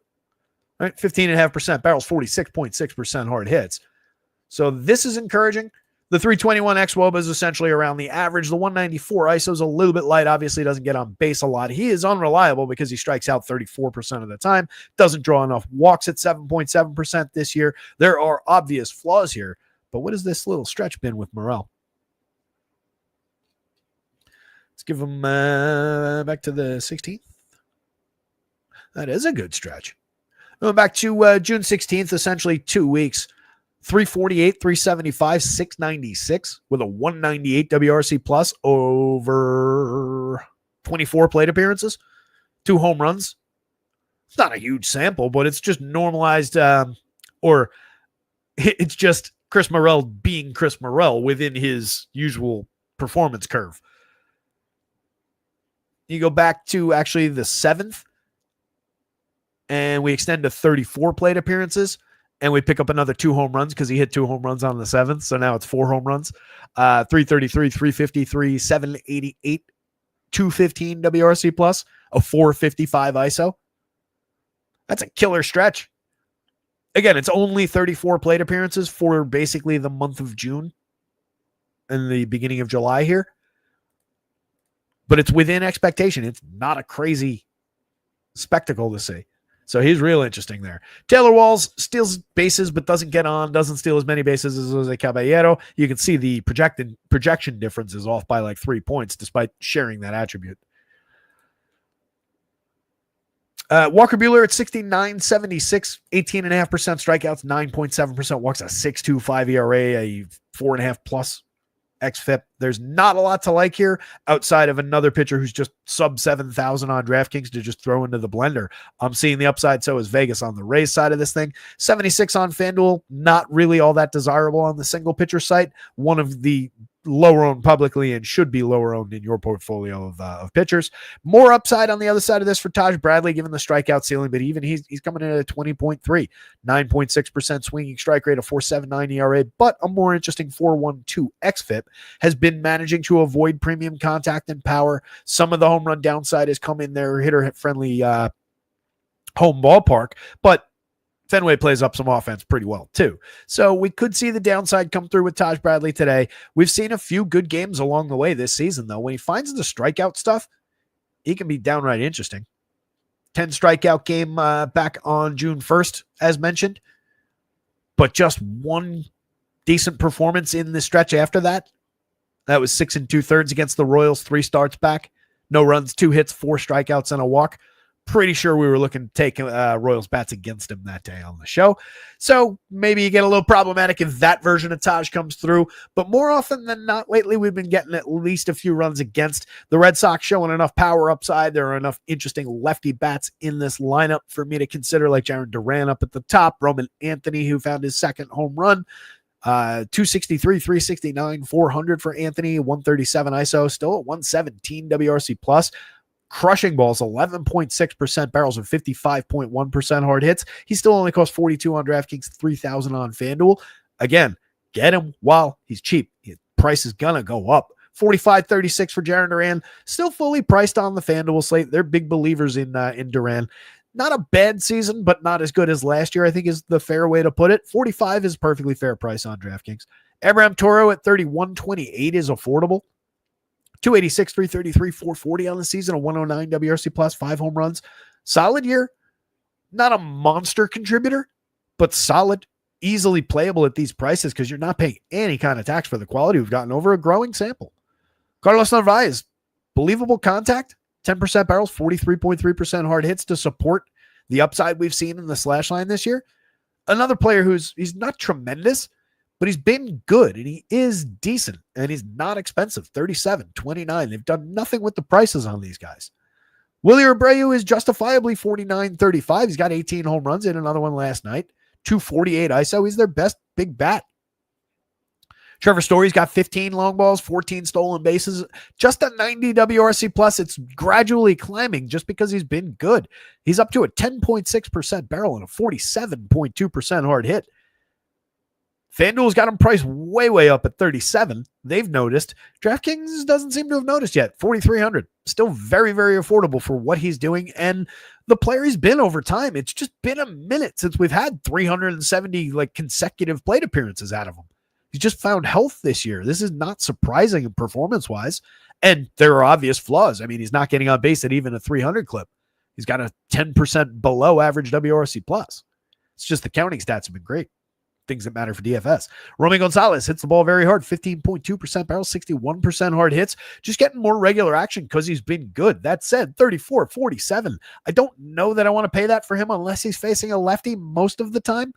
Right? 15.5% barrels, 46.6% hard hits. So this is encouraging. The 321 xWOBA is essentially around the average. The 194 ISO is a little bit light. Obviously, doesn't get on base a lot. He is unreliable because he strikes out 34% of the time. Doesn't draw enough walks at 7.7% this year. There are obvious flaws here. But what has this little stretch been with Morel? Let's give him back to the 16th. That is a good stretch. Going back to June 16th, essentially 2 weeks. 348, 375, 696 with a 198 WRC plus over 24 plate appearances, 2 home runs. It's not a huge sample, but it's just normalized, or it's just Chris Morel being Chris Morel within his usual performance curve. You go back to actually the 7th, and we extend to 34 plate appearances. And we pick up another 2 home runs because he hit 2 home runs on the 7th. So now it's 4 home runs. 333, 353, 788, 215 WRC plus, a 455 ISO. That's a killer stretch. Again, it's only 34 plate appearances for basically the month of June and the beginning of July here. But it's within expectation. It's not a crazy spectacle to see. So he's real interesting there. Taylor Walls steals bases but doesn't get on, doesn't steal as many bases as Jose Caballero. You can see the projection difference is off by like 3 points despite sharing that attribute. Walker Buehler at 69.76, 18.5% strikeouts, 9.7% walks, a 6.25 ERA, a 4.5 plus xFIP. There's not a lot to like here outside of another pitcher who's just sub 7,000 on DraftKings to just throw into the blender. I'm seeing the upside. So is Vegas on the Rays side of this thing. 76 on FanDuel, not really all that desirable on the single pitcher site. One of the lower owned publicly and should be lower owned in your portfolio of pitchers. More upside on the other side of this for Taj Bradley, given the strikeout ceiling, but even he's coming in at a 20.3, 9.6% swinging strike rate, a 4.79 ERA, but a more interesting 4.12 xFIP. Has been managing to avoid premium contact and power. Some of the home run downside has come in their hitter friendly home ballpark, but Fenway plays up some offense pretty well too. So we could see the downside come through with Taj Bradley today. We've seen a few good games along the way this season, though. When he finds the strikeout stuff, he can be downright interesting. 10 strikeout game back on June 1st, as mentioned, but just one decent performance in the stretch after that. That was 6 2/3 against the Royals, 3 starts back, no runs, 2 hits, 4 strikeouts, and a walk. Pretty sure we were looking to take Royals bats against him that day on the show. So maybe you get a little problematic if that version of Taj comes through. But more often than not, lately we've been getting at least a few runs against. The Red Sox showing enough power upside. There are enough interesting lefty bats in this lineup for me to consider, like Jaron Duran up at the top, Roman Anthony, who found his second home run. 263, 369, 400 for Anthony, 137 ISO, still at 117 WRC plus. Crushing balls, 11.6% barrels and 55.1% hard hits. He still only costs 42 on DraftKings, 3,000 on FanDuel. Again, get him while he's cheap. His price is gonna go up. 45.36 for Jaron Duran, still fully priced on the FanDuel slate. They're big believers in Duran. Not a bad season, but not as good as last year, I think is the fair way to put it. 45 is perfectly fair price on DraftKings. Abraham Toro at 31.28 is affordable. 286, 333, 440 on the season, a 109 WRC plus, 5 home runs. Solid year. Not a monster contributor, but solid, easily playable at these prices because you're not paying any kind of tax for the quality we've gotten over a growing sample. Carlos Narvaez, believable contact, 10% barrels, 43.3% hard hits to support the upside we've seen in the slash line this year. Another player he's not tremendous, but he's been good and he is decent and he's not expensive. 37, 29. They've done nothing with the prices on these guys. Willie Abreu is justifiably 49.35. He's got 18 home runs in another one last night. 248 ISO. He's their best big bat. Trevor Story's got 15 long balls, 14 stolen bases, just a 90 WRC plus. It's gradually climbing just because he's been good. He's up to a 10.6% barrel and a 47.2% hard hit. FanDuel's got him priced way, way up at 37. They've noticed. DraftKings doesn't seem to have noticed yet. 4,300. Still very, very affordable for what he's doing and the player he's been over time. It's just been a minute since we've had 370 consecutive plate appearances out of him. He's just found health this year. This is not surprising performance-wise. And there are obvious flaws. I mean, he's not getting on base at even a 300 clip. He's got a 10% below average WRC plus. It's just the counting stats have been great. Things that matter for DFS. Romy Gonzalez hits the ball very hard, 15.2% barrel, 61% hard hits, just getting more regular action because he's been good. That said, 34-47. I don't know that I want to pay that for him unless he's facing a lefty most of the time.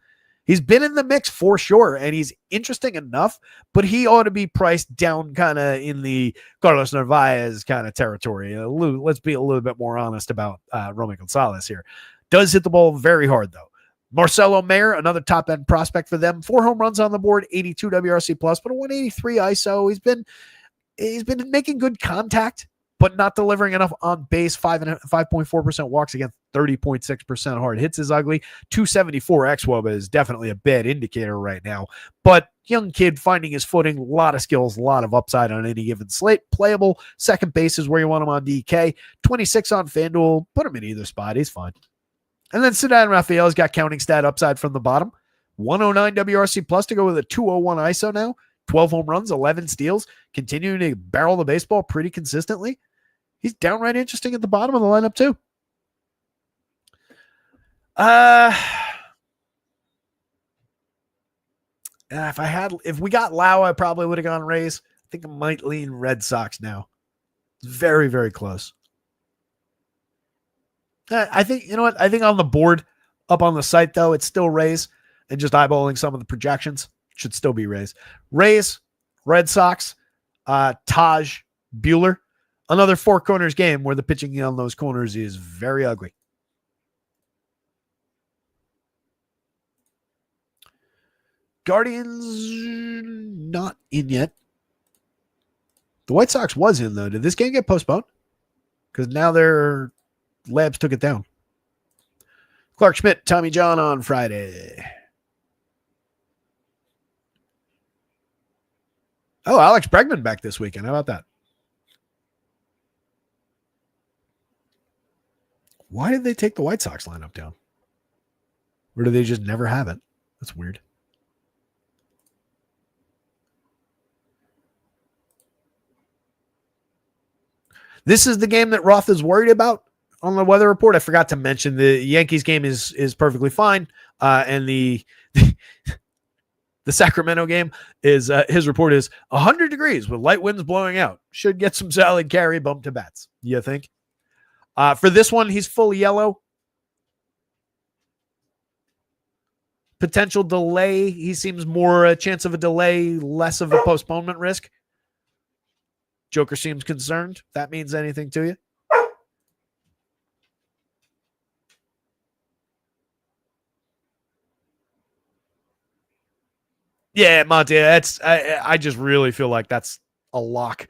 He's been in the mix for sure, and he's interesting enough, but he ought to be priced down kind of in the Carlos Narvaez kind of territory. Let's be a little bit more honest about Romy Gonzalez here. Does hit the ball very hard, though. Marcelo Mayer, another top-end prospect for them. 4 home runs on the board, 82 WRC+, but a 183 ISO. He's been making good contact, but not delivering enough on base. 5.4% walks against 30.6% hard hits is ugly. 274 xWOBA is definitely a bad indicator right now. But young kid finding his footing, a lot of skills, a lot of upside on any given slate. Playable. Second base is where you want him on DK. 26 on FanDuel. Put him in either spot. He's fine. And then Ceddanne Rafael's got counting stat upside from the bottom. 109 WRC plus to go with a 201 ISO now. 12 home runs, 11 steals. Continuing to barrel the baseball pretty consistently. He's downright interesting at the bottom of the lineup too. If we got Lau, I probably would have gone Rays. I think I might lean Red Sox now. It's very, very close. I think, you know what? I think on the board up on the site, though, it's still Rays, and just eyeballing some of the projections, should still be Rays. Rays, Red Sox, Taj, Bueller. Another 4 corners game where the pitching on those corners is very ugly. Guardians not in yet. The White Sox was in, though. Did this game get postponed? Because now their Labs took it down. Clark Schmidt, Tommy John on Friday. Oh, Alex Bregman back this weekend. How about that? Why did they take the White Sox lineup down? Or do they just never have it? That's weird. This is the game that Roth is worried about on the weather report. I forgot to mention the Yankees game is perfectly fine. And the Sacramento game is his report is 100 degrees with light winds blowing out. Should get some solid carry bump to bats. You think? For this one, he's full yellow. Potential delay. He seems more a chance of a delay, less of a postponement risk. Joker seems concerned. If that means anything to you. Yeah, Monty, I just really feel like that's a lock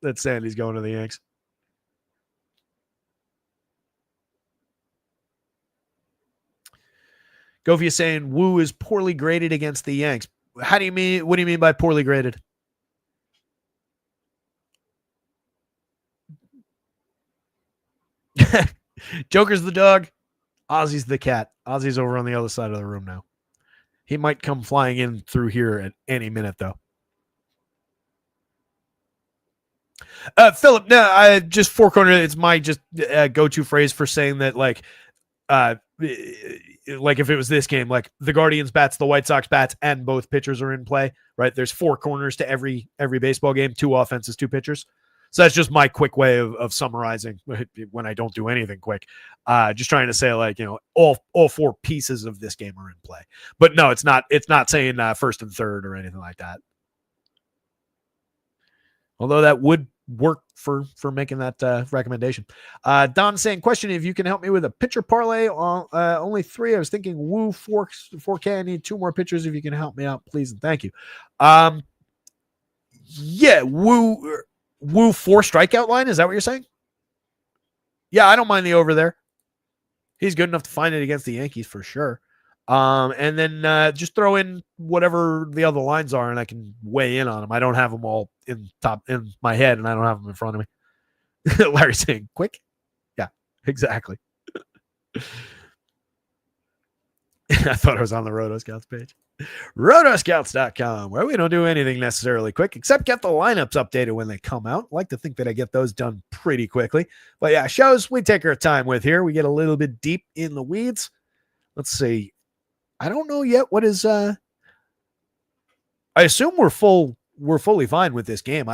that Sandy's going to the Yanks. Govia saying Wu is poorly graded against the Yanks. How do you mean? What do you mean by poorly graded? Joker's the dog. Ozzy's the cat. Ozzy's over on the other side of the room now. He might come flying in through here at any minute, though. Philip, no, I just 4 corner. It's my just go-to phrase for saying that, like if it was this game, like the Guardians bats, the White Sox bats, and both pitchers are in play, right? There's 4 corners to every baseball game, 2 offenses, 2 pitchers. So that's just my quick way of summarizing when I don't do anything quick. Just trying to say, like, you know, all 4 pieces of this game are in play. But no, it's not saying first and third or anything like that. Although that would work for making that recommendation. Don saying, question, if you can help me with a pitcher parlay on only 3. I was thinking Woo 4K. I need 2 more pitchers. If you can help me out, please and thank you. Yeah, Woo 4 strikeout line. Is that what you're saying? Yeah, I don't mind the over there. He's good enough to find it against the Yankees for sure. And then just throw in whatever the other lines are, and I can weigh in on them. I don't have them all in my head, and I don't have them in front of me. Larry's saying, quick? Yeah, exactly. I thought I was on the Rotoscouts page. Rotoscouts.com, where we don't do anything necessarily quick, except get the lineups updated when they come out. I like to think that I get those done pretty quickly. But yeah, shows we take our time with here. We get a little bit deep in the weeds. Let's see. I don't know yet what is I assume we're fully fine with this game.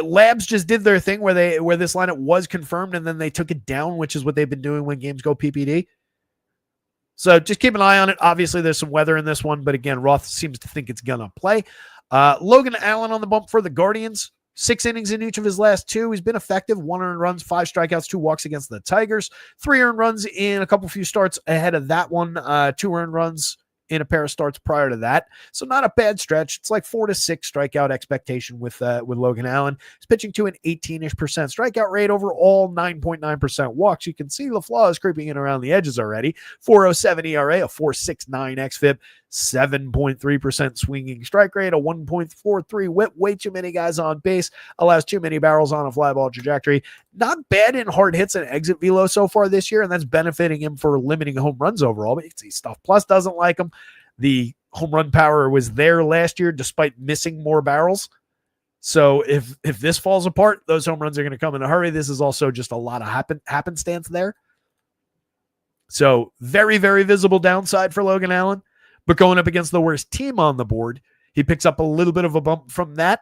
Labs just did their thing where this lineup was confirmed and then they took it down, which is what they've been doing when games go PPD. So just keep an eye on it. Obviously, there's some weather in this one, but again, Roth seems to think it's going to play. Logan Allen on the bump for the Guardians. 6 innings in each of his last 2. He's been effective. 1 earned runs, 5 strikeouts, 2 walks against the Tigers. 3 earned runs in a couple few starts ahead of that one. 2 earned runs in a pair of starts prior to that. So not a bad stretch. It's like 4 to 6 strikeout expectation with Logan Allen. He's pitching to an 18-ish% strikeout rate overall, 9.9% walks. You can see the flaws creeping in around the edges already. 4.07 ERA, a 4.69 xFIP, 7.3% swinging strike rate, a 1.43 whip, way too many guys on base, allows too many barrels on a fly ball trajectory. Not bad in hard hits and exit velo so far this year, and that's benefiting him for limiting home runs overall. But you can see Stuff Plus doesn't like him. The home run power was there last year despite missing more barrels. So if this falls apart, those home runs are going to come in a hurry. This is also just a lot of happenstance there. So very, very visible downside for Logan Allen. But going up against the worst team on the board, he picks up a little bit of a bump from that,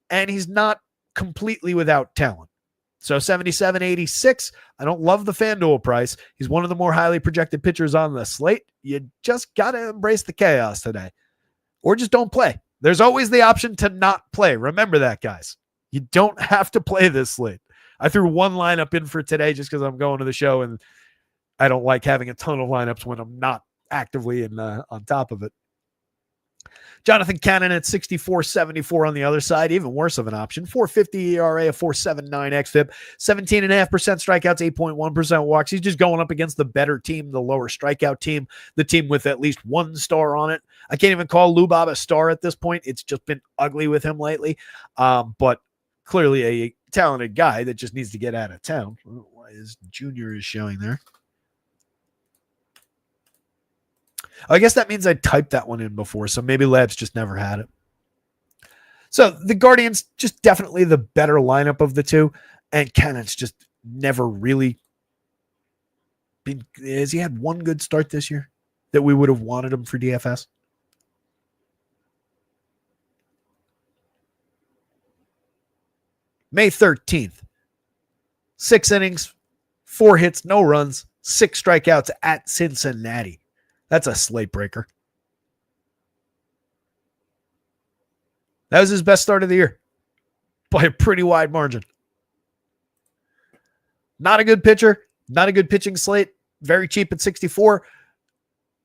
and he's not completely without talent. So 77.86. I don't love the FanDuel price. He's one of the more highly projected pitchers on the slate. You just got to embrace the chaos today. Or just don't play. There's always the option to not play. Remember that, guys. You don't have to play this slate. I threw one lineup in for today just because I'm going to the show, and I don't like having a ton of lineups when I'm not actively on top of it. Jonathan Cannon at 64.74 on the other side, even worse of an option. 4.50 ERA, a 4.79 xFIP, 17.5% strikeouts, 8.1% walks. He's just going up against the better team, the lower strikeout team, the team with at least 1 star on it. I can't even call Lubab a star at this point. It's just been ugly with him lately. But clearly a talented guy that just needs to get out of town. Why is Junior is showing there? I guess that means I typed that one in before, so maybe Labs just never had it. So the Guardians, just definitely the better lineup of the two, and Cannon's just never really been. Has he had one good start this year that we would have wanted him for DFS? May 13th, 6 innings, 4 hits, no runs, 6 strikeouts at Cincinnati. That's a slate breaker. That was his best start of the year by a pretty wide margin. Not a good pitcher, not a good pitching slate, very cheap at 64.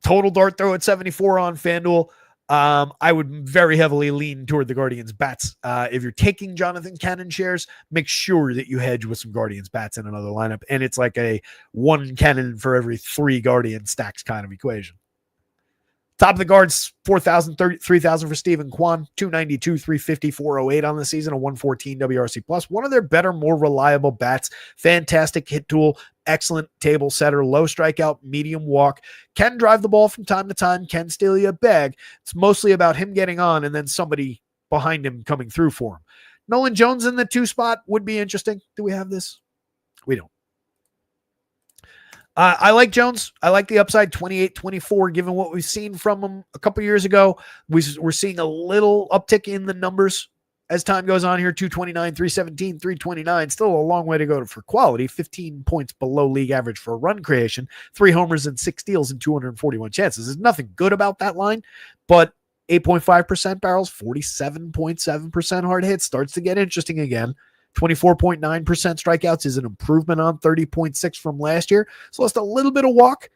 Total dart throw at 74 on FanDuel. I would very heavily lean toward the Guardians bats. If you're taking Jonathan Cannon shares, make sure that you hedge with some Guardians bats in another lineup. And it's like a 1 Cannon for every 3 Guardian stacks kind of equation. Top of the guards, 4,000, 3,000 for Stephen Kwan, 292, 350, 408 on the season, a 114 WRC plus. One of their better, more reliable bats. Fantastic hit tool, excellent table setter, low strikeout, medium walk. Can drive the ball from time to time, can steal you a bag. It's mostly about him getting on and then somebody behind him coming through for him. Nolan Jones in the 2 spot would be interesting. Do we have this? We don't. I like Jones. I like the upside 28-24, given what we've seen from him a couple years ago. We're seeing a little uptick in the numbers as time goes on here. 229, 317, 329. Still a long way to go for quality. 15 points below league average for run creation. 3 homers and 6 steals and 241 chances. There's nothing good about that line, but 8.5% barrels, 47.7% hard hits starts to get interesting again. 24.9% strikeouts is an improvement on 30.6 from last year. So lost a little bit of walk,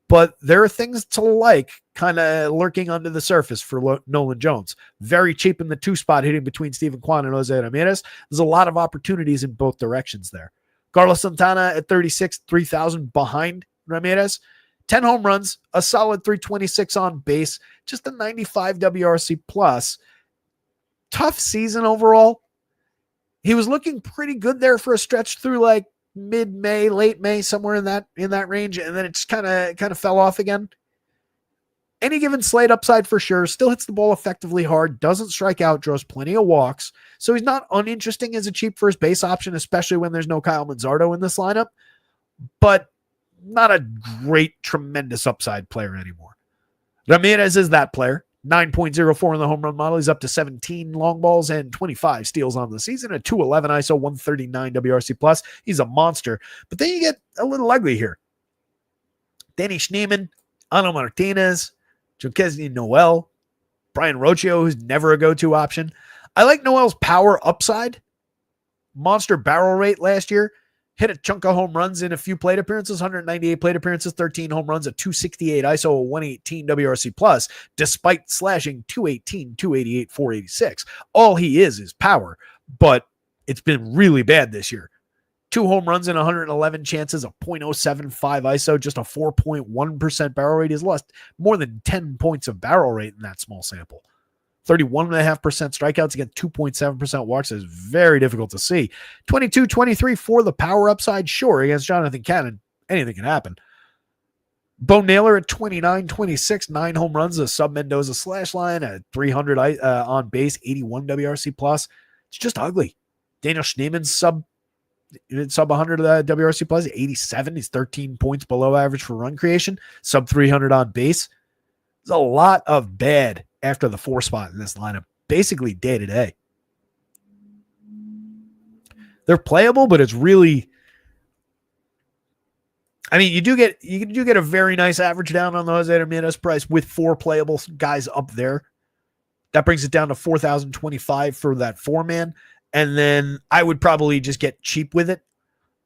but there are things to like kind of lurking under the surface for Nolan Jones. Very cheap in the 2 spot, hitting between Stephen Kwan and Jose Ramirez. There's a lot of opportunities in both directions there. Carlos Santana at 36, 3,000 behind Ramirez. 10 home runs, a solid 326 on base, just a 95 WRC plus. Tough season overall. He was looking pretty good there for a stretch through like mid-May, late May, somewhere in that range, and then it just kind of fell off again. Any given slate upside for sure, still hits the ball effectively hard, doesn't strike out, draws plenty of walks, so he's not uninteresting as a cheap first base option, especially when there's no Kyle Manzardo in this lineup, but not a great, tremendous upside player anymore. Ramirez is that player. 9.04 in the home run model. He's up to 17 long balls and 25 steals on the season. A 211 ISO, 139 WRC plus. He's a monster. But then you get a little ugly here. Danny Schneemann, Ano Martinez, Joaquin Noel, Brian Rocchio, who's never a go-to option. I like Noel's power upside. Monster barrel rate last year. Hit a chunk of home runs in a few plate appearances, 198 plate appearances, 13 home runs, a 268 ISO, a 118 WRC plus, despite slashing 218, 288, 486. All he is power, but it's been really bad this year. 2 home runs in 111 chances, a .075 ISO, just a 4.1% barrel rate. He's lost more than 10 points of barrel rate in that small sample. 31.5% strikeouts against 2.7% walks is very difficult to see. 22-23 for the power upside. Sure, against Jonathan Cannon, anything can happen. Bo Naylor at 29-26, 9 home runs, a sub-Mendoza slash line, at 300 on base, 81 WRC plus. It's just ugly. Daniel Schneemann sub 100 WRC plus, 87. He's 13 points below average for run creation, sub 300 on base. There's a lot of bad after the 4 spot in this lineup, basically day to day. They're playable, but it's really, I mean, you do get a very nice average down on the Jose Ramirez price with 4 playable guys up there. That brings it down to 4,025 for that 4-man. And then I would probably just get cheap with it.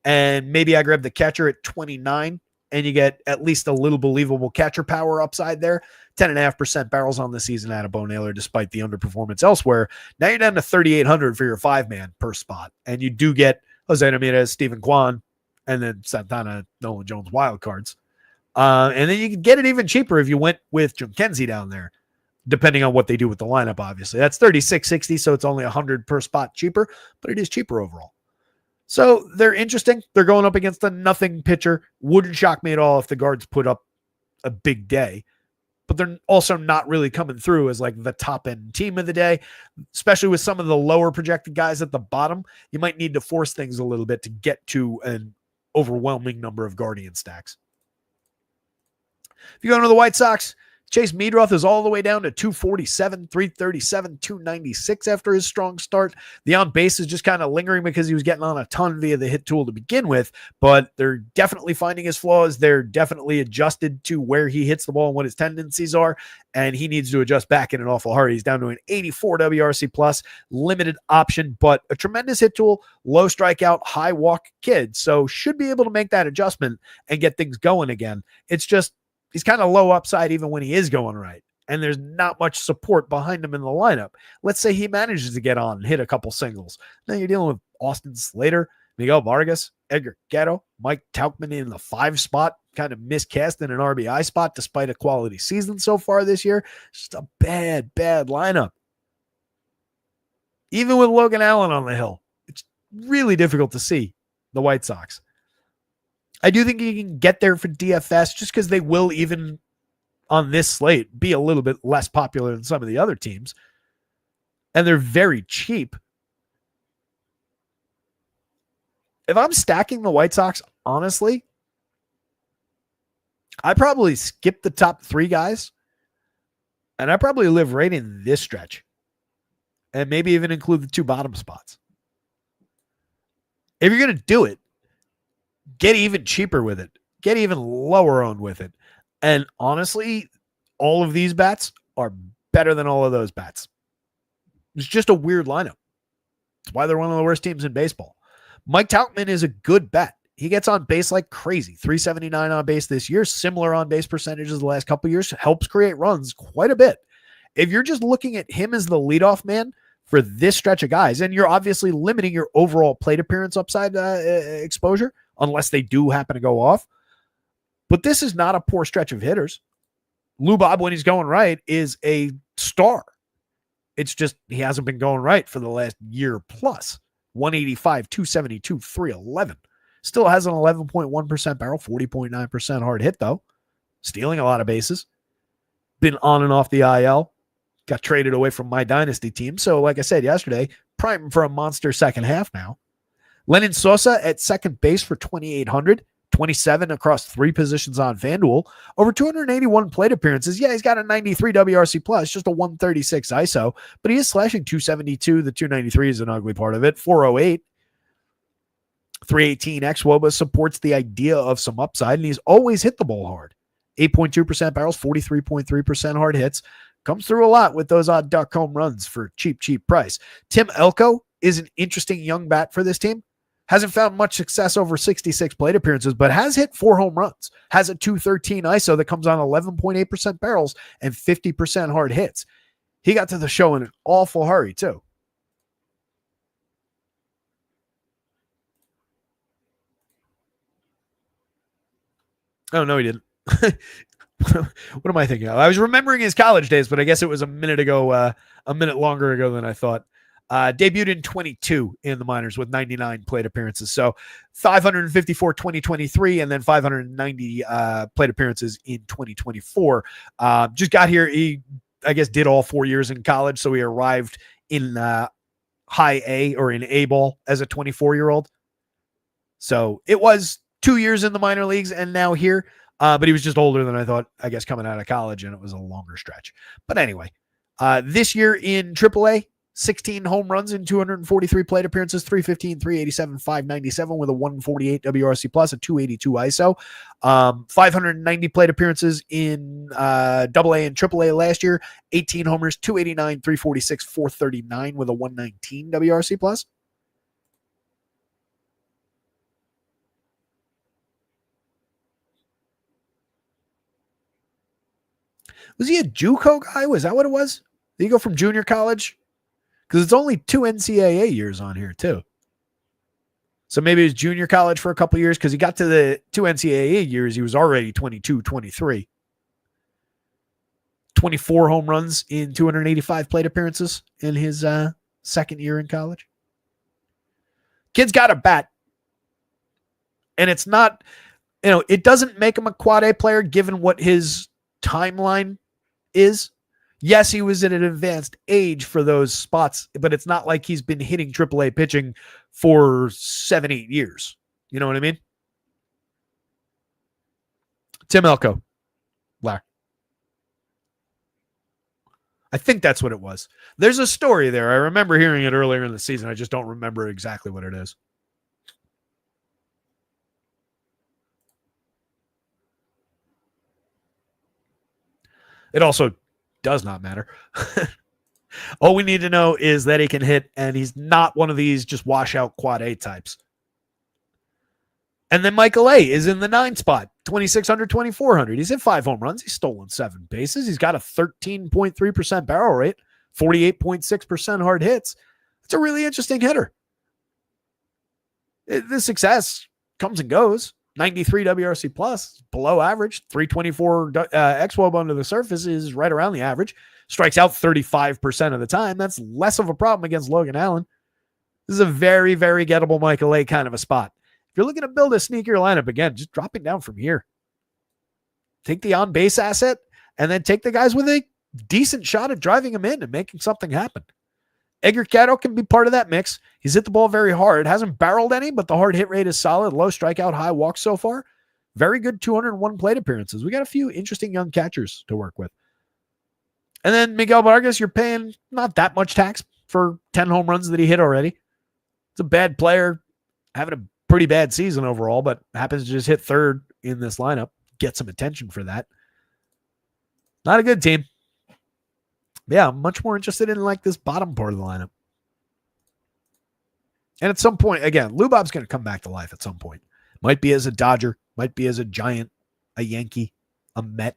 And maybe I grab the catcher at 29 and you get at least a little believable catcher power upside there. 10.5% barrels on the season out of Bo Naylor, despite the underperformance elsewhere. Now you're down to 3,800 for your 5-man per spot. And you do get Jose Ramirez, Stephen Kwan, and then Santana, Nolan Jones wild cards. And then you can get it even cheaper if you went with Jim Kenzie down there, depending on what they do with the lineup, obviously. That's 36.60, so it's only 100 per spot cheaper, but it is cheaper overall. So they're interesting. They're going up against a nothing pitcher. Wouldn't shock me at all if the guards put up a big day. But they're also not really coming through as like the top end team of the day, especially with some of the lower projected guys at the bottom. You might need to force things a little bit to get to an overwhelming number of Guardian stacks. If you go into the White Sox, Chase Meadroth is all the way down to 247, 337, 296 after his strong start. The on base is just kind of lingering because he was getting on a ton via the hit tool to begin with, but they're definitely finding his flaws. They're definitely adjusted to where he hits the ball and what his tendencies are, and he needs to adjust back in an awful hurry. He's down to an 84 WRC plus, limited option, but a tremendous hit tool, low strikeout, high walk kid, so should be able to make that adjustment and get things going again. It's just he's kind of low upside even when he is going right. And there's not much support behind him in the lineup. Let's say he manages to get on and hit a couple singles. Now you're dealing with Austin Slater, Miguel Vargas, Edgar Gatto, Mike Tauchman in the 5 spot, kind of miscast in an RBI spot despite a quality season so far this year. It's just a bad, bad lineup. Even with Logan Allen on the hill, it's really difficult to see the White Sox. I do think you can get there for DFS just because they will, even on this slate, be a little bit less popular than some of the other teams. And they're very cheap. If I'm stacking the White Sox, honestly, I probably skip the top 3 guys. And I probably live right in this stretch. And maybe even include the 2 bottom spots. If you're going to do it, get even cheaper with it. Get even lower owned with it. And honestly, all of these bats are better than all of those bats. It's just a weird lineup. That's why they're one of the worst teams in baseball. Mike Tauchman is a good bet. He gets on base like crazy. 379 on base this year. Similar on base percentages the last couple of years. Helps create runs quite a bit. If you're just looking at him as the leadoff man for this stretch of guys, and you're obviously limiting your overall plate appearance upside exposure, unless they do happen to go off, But this is not a poor stretch of hitters. Lou Bob, when he's going right, is a star. It's just he hasn't been going right for the last year plus. 185, 272, 311. Still has an 11.1% barrel, 40.9% hard hit, though. Stealing a lot of bases. Been on and off the IL. Got traded away from my dynasty team. So, like I said yesterday, prime for a monster second half now. Lenyn Sosa at second base for 2,800. 27 across 3 positions on FanDuel. Over 281 plate appearances. Yeah, he's got a 93 WRC plus, just a 136 ISO, but he is slashing 272. The 293 is an ugly part of it. 408. 318 xWOBA supports the idea of some upside, and he's always hit the ball hard. 8.2% barrels, 43.3% hard hits. Comes through a lot with those odd duck home runs for cheap price. Tim Elko is an interesting young bat for this team. Hasn't found much success over 66 plate appearances, but has hit 4 home runs. Has a 213 ISO that comes on 11.8% barrels and 50% hard hits. He got to the show in an awful hurry, too. Oh, no, he didn't. What am I thinking of? I was remembering his college days, but I guess it was a minute longer ago than I thought. Debuted in 22 in the minors with 99 plate appearances. So 554 2023 and then 590 plate appearances in 2024. Just got here. He, I guess, did all 4 years in college. So he arrived in high A or in A ball as a 24-year-old. So it was 2 years in the minor leagues and now here. But he was just older than I thought, I guess, coming out of college, and it was a longer stretch. But anyway, this year in AAA, 16 home runs in 243 plate appearances, 315, 387, 597 with a 148 WRC plus, a 282 ISO. 590 plate appearances in AA and AAA last year, 18 homers, 289, 346, 439 with a 119 WRC plus. Was he a JUCO guy? Was that what it was? Did he go from junior college? Because it's only 2 NCAA years on here, too. So maybe it was junior college for a couple years because he got to the 2 NCAA years. He was already 22, 23. 24 home runs in 285 plate appearances in his second year in college. Kid's got a bat. And it's not, it doesn't make him a quad A player given what his timeline is. Yes, he was at an advanced age for those spots, but it's not like he's been hitting AAA pitching for 7-8 years. You know what I mean? Tim Elko. Black. I think that's what it was. There's a story there. I remember hearing it earlier in the season. I just don't remember exactly what it is. It also does not matter. All we need to know is that he can hit, and he's not one of these just washout quad A types. And then Michael A is in the 9 spot, 2,600, 2,400. He's hit 5 home runs. He's stolen 7 bases. He's got a 13.3% barrel rate, 48.6% hard hits. It's a really interesting hitter. The success comes and goes. 93 WRC plus, below average. 324 xWOB under the surface is right around the average. Strikes out 35% of the time. That's less of a problem against Logan Allen. This is a very, very gettable Michael A kind of a spot. If you're looking to build a sneakier lineup, again, just drop it down from here. Take the on-base asset and then take the guys with a decent shot at driving them in and making something happen. Edgar Cato can be part of that mix. He's hit the ball very hard. Hasn't barreled any, but the hard hit rate is solid. Low strikeout, high walks so far. Very good 201 plate appearances. We got a few interesting young catchers to work with. And then Miguel Vargas, you're paying not that much tax for 10 home runs that he hit already. It's a bad player, having a pretty bad season overall, but happens to just hit third in this lineup. Get some attention for that. Not a good team. Yeah, I'm much more interested in like this bottom part of the lineup. And at some point, again, Lou Bob's going to come back to life at some point. Might be as a Dodger, might be as a Giant, a Yankee, a Met,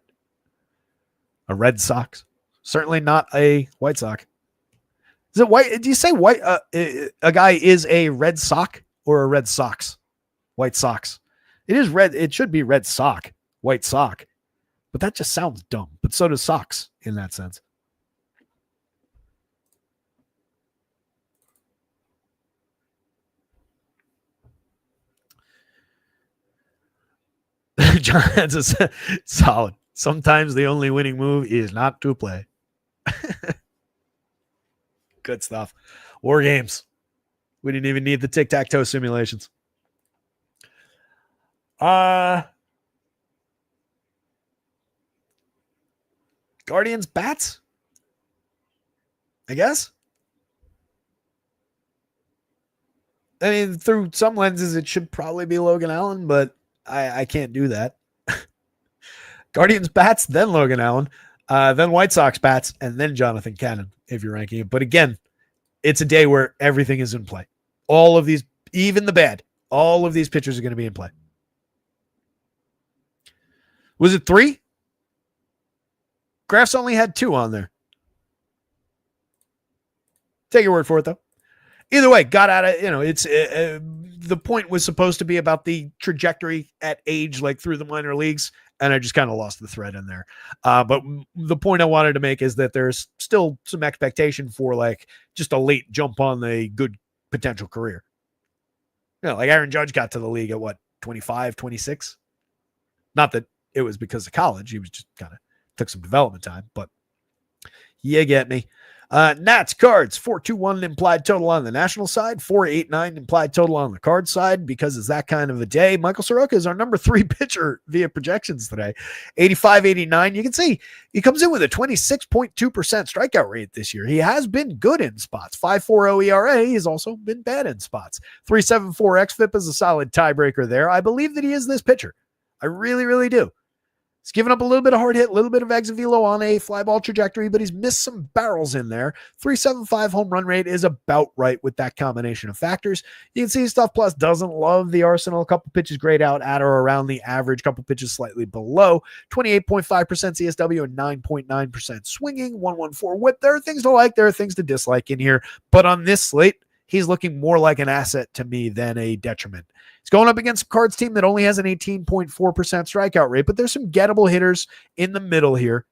a Red Sox. Certainly not a White Sox. Is it white? Do you say white? A guy is a Red Sox or a Red Sox? White Sox. It is red. It should be Red Sox. white sock. But that just sounds dumb. But so does socks in that sense. John has a solid. Sometimes the only winning move is not to play. Good stuff. War games. We didn't even need the tic-tac-toe simulations. Guardians bats? I guess. I mean, through some lenses, it should probably be Logan Allen, but I can't do that. Guardians bats, then Logan Allen, then White Sox bats, and then Jonathan Cannon, if you're ranking it. But again, it's a day where everything is in play. All of these, even the bad, all of these pitchers are going to be in play. Was it 3? Graphs only had 2 on there. Take your word for it, though. Either way, got out of, it's the point was supposed to be about the trajectory at age, like through the minor leagues, and I just kind of lost the thread in there. But the point I wanted to make is that there's still some expectation for like just a late jump on the good potential career. Like Aaron Judge got to the league at 25, 26? Not that it was because of college. He was just kind of took some development time, but you get me. Nats cards 421 implied total on the national side, 489 implied total on the card side because it's that kind of a day. Michael Soroka is our number 3 pitcher via projections today. 85-89. You can see he comes in with a 26.2% strikeout rate this year. He has been good in spots. 5.40 ERA. He's also been bad in spots. 3.74 xFIP is a solid tiebreaker there. I believe that he is this pitcher. I really, really do. He's given up a little bit of hard hit, a little bit of exit velo on a fly ball trajectory, but he's missed some barrels in there. 3.75 home run rate is about right with that combination of factors. You can see Stuff Plus doesn't love the arsenal. A couple pitches grayed out at or around the average, couple pitches slightly below. 28.5% CSW and 9.9% swinging, 114 whip. There are things to like, there are things to dislike in here, but on this slate, he's looking more like an asset to me than a detriment. He's going up against a Cards team that only has an 18.4% strikeout rate, but there's some gettable hitters in the middle here.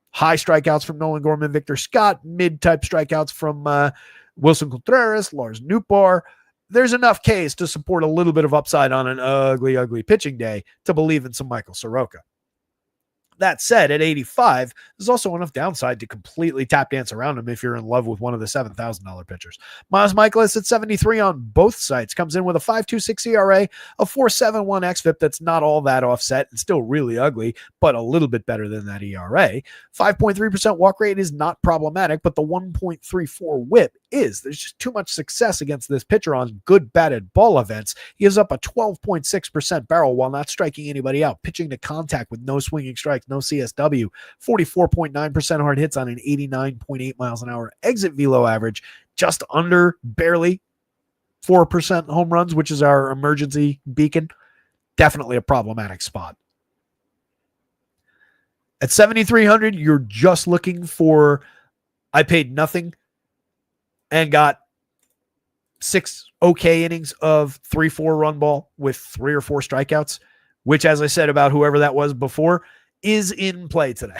High strikeouts from Nolan Gorman, Victor Scott, mid-type strikeouts from Wilson Contreras, Lars Nootbaar. There's enough Ks to support a little bit of upside on an ugly, ugly pitching day to believe in some Michael Soroka. That said, at 85, there's also enough downside to completely tap dance around him if you're in love with one of the $7,000 pitchers. Miles Michaelis at 73 on both sites comes in with a 5.26 ERA, a 4.71 xFIP that's not all that offset and still really ugly, but a little bit better than that ERA. 5.3% walk rate is not problematic, but the 1.34 whip is. There's just too much success against this pitcher on good batted ball events. He gives up a 12.6% barrel while not striking anybody out, pitching to contact with no swinging strikes, no CSW, 44.9% hard hits on an 89.8 miles an hour exit velo average, just under barely 4% home runs, which is our emergency beacon. Definitely a problematic spot. At 7,300, you're just looking for, I paid nothing and got 6 okay innings of 3-4 run ball with 3 or 4 strikeouts, which, as I said about whoever that was before, is in play today.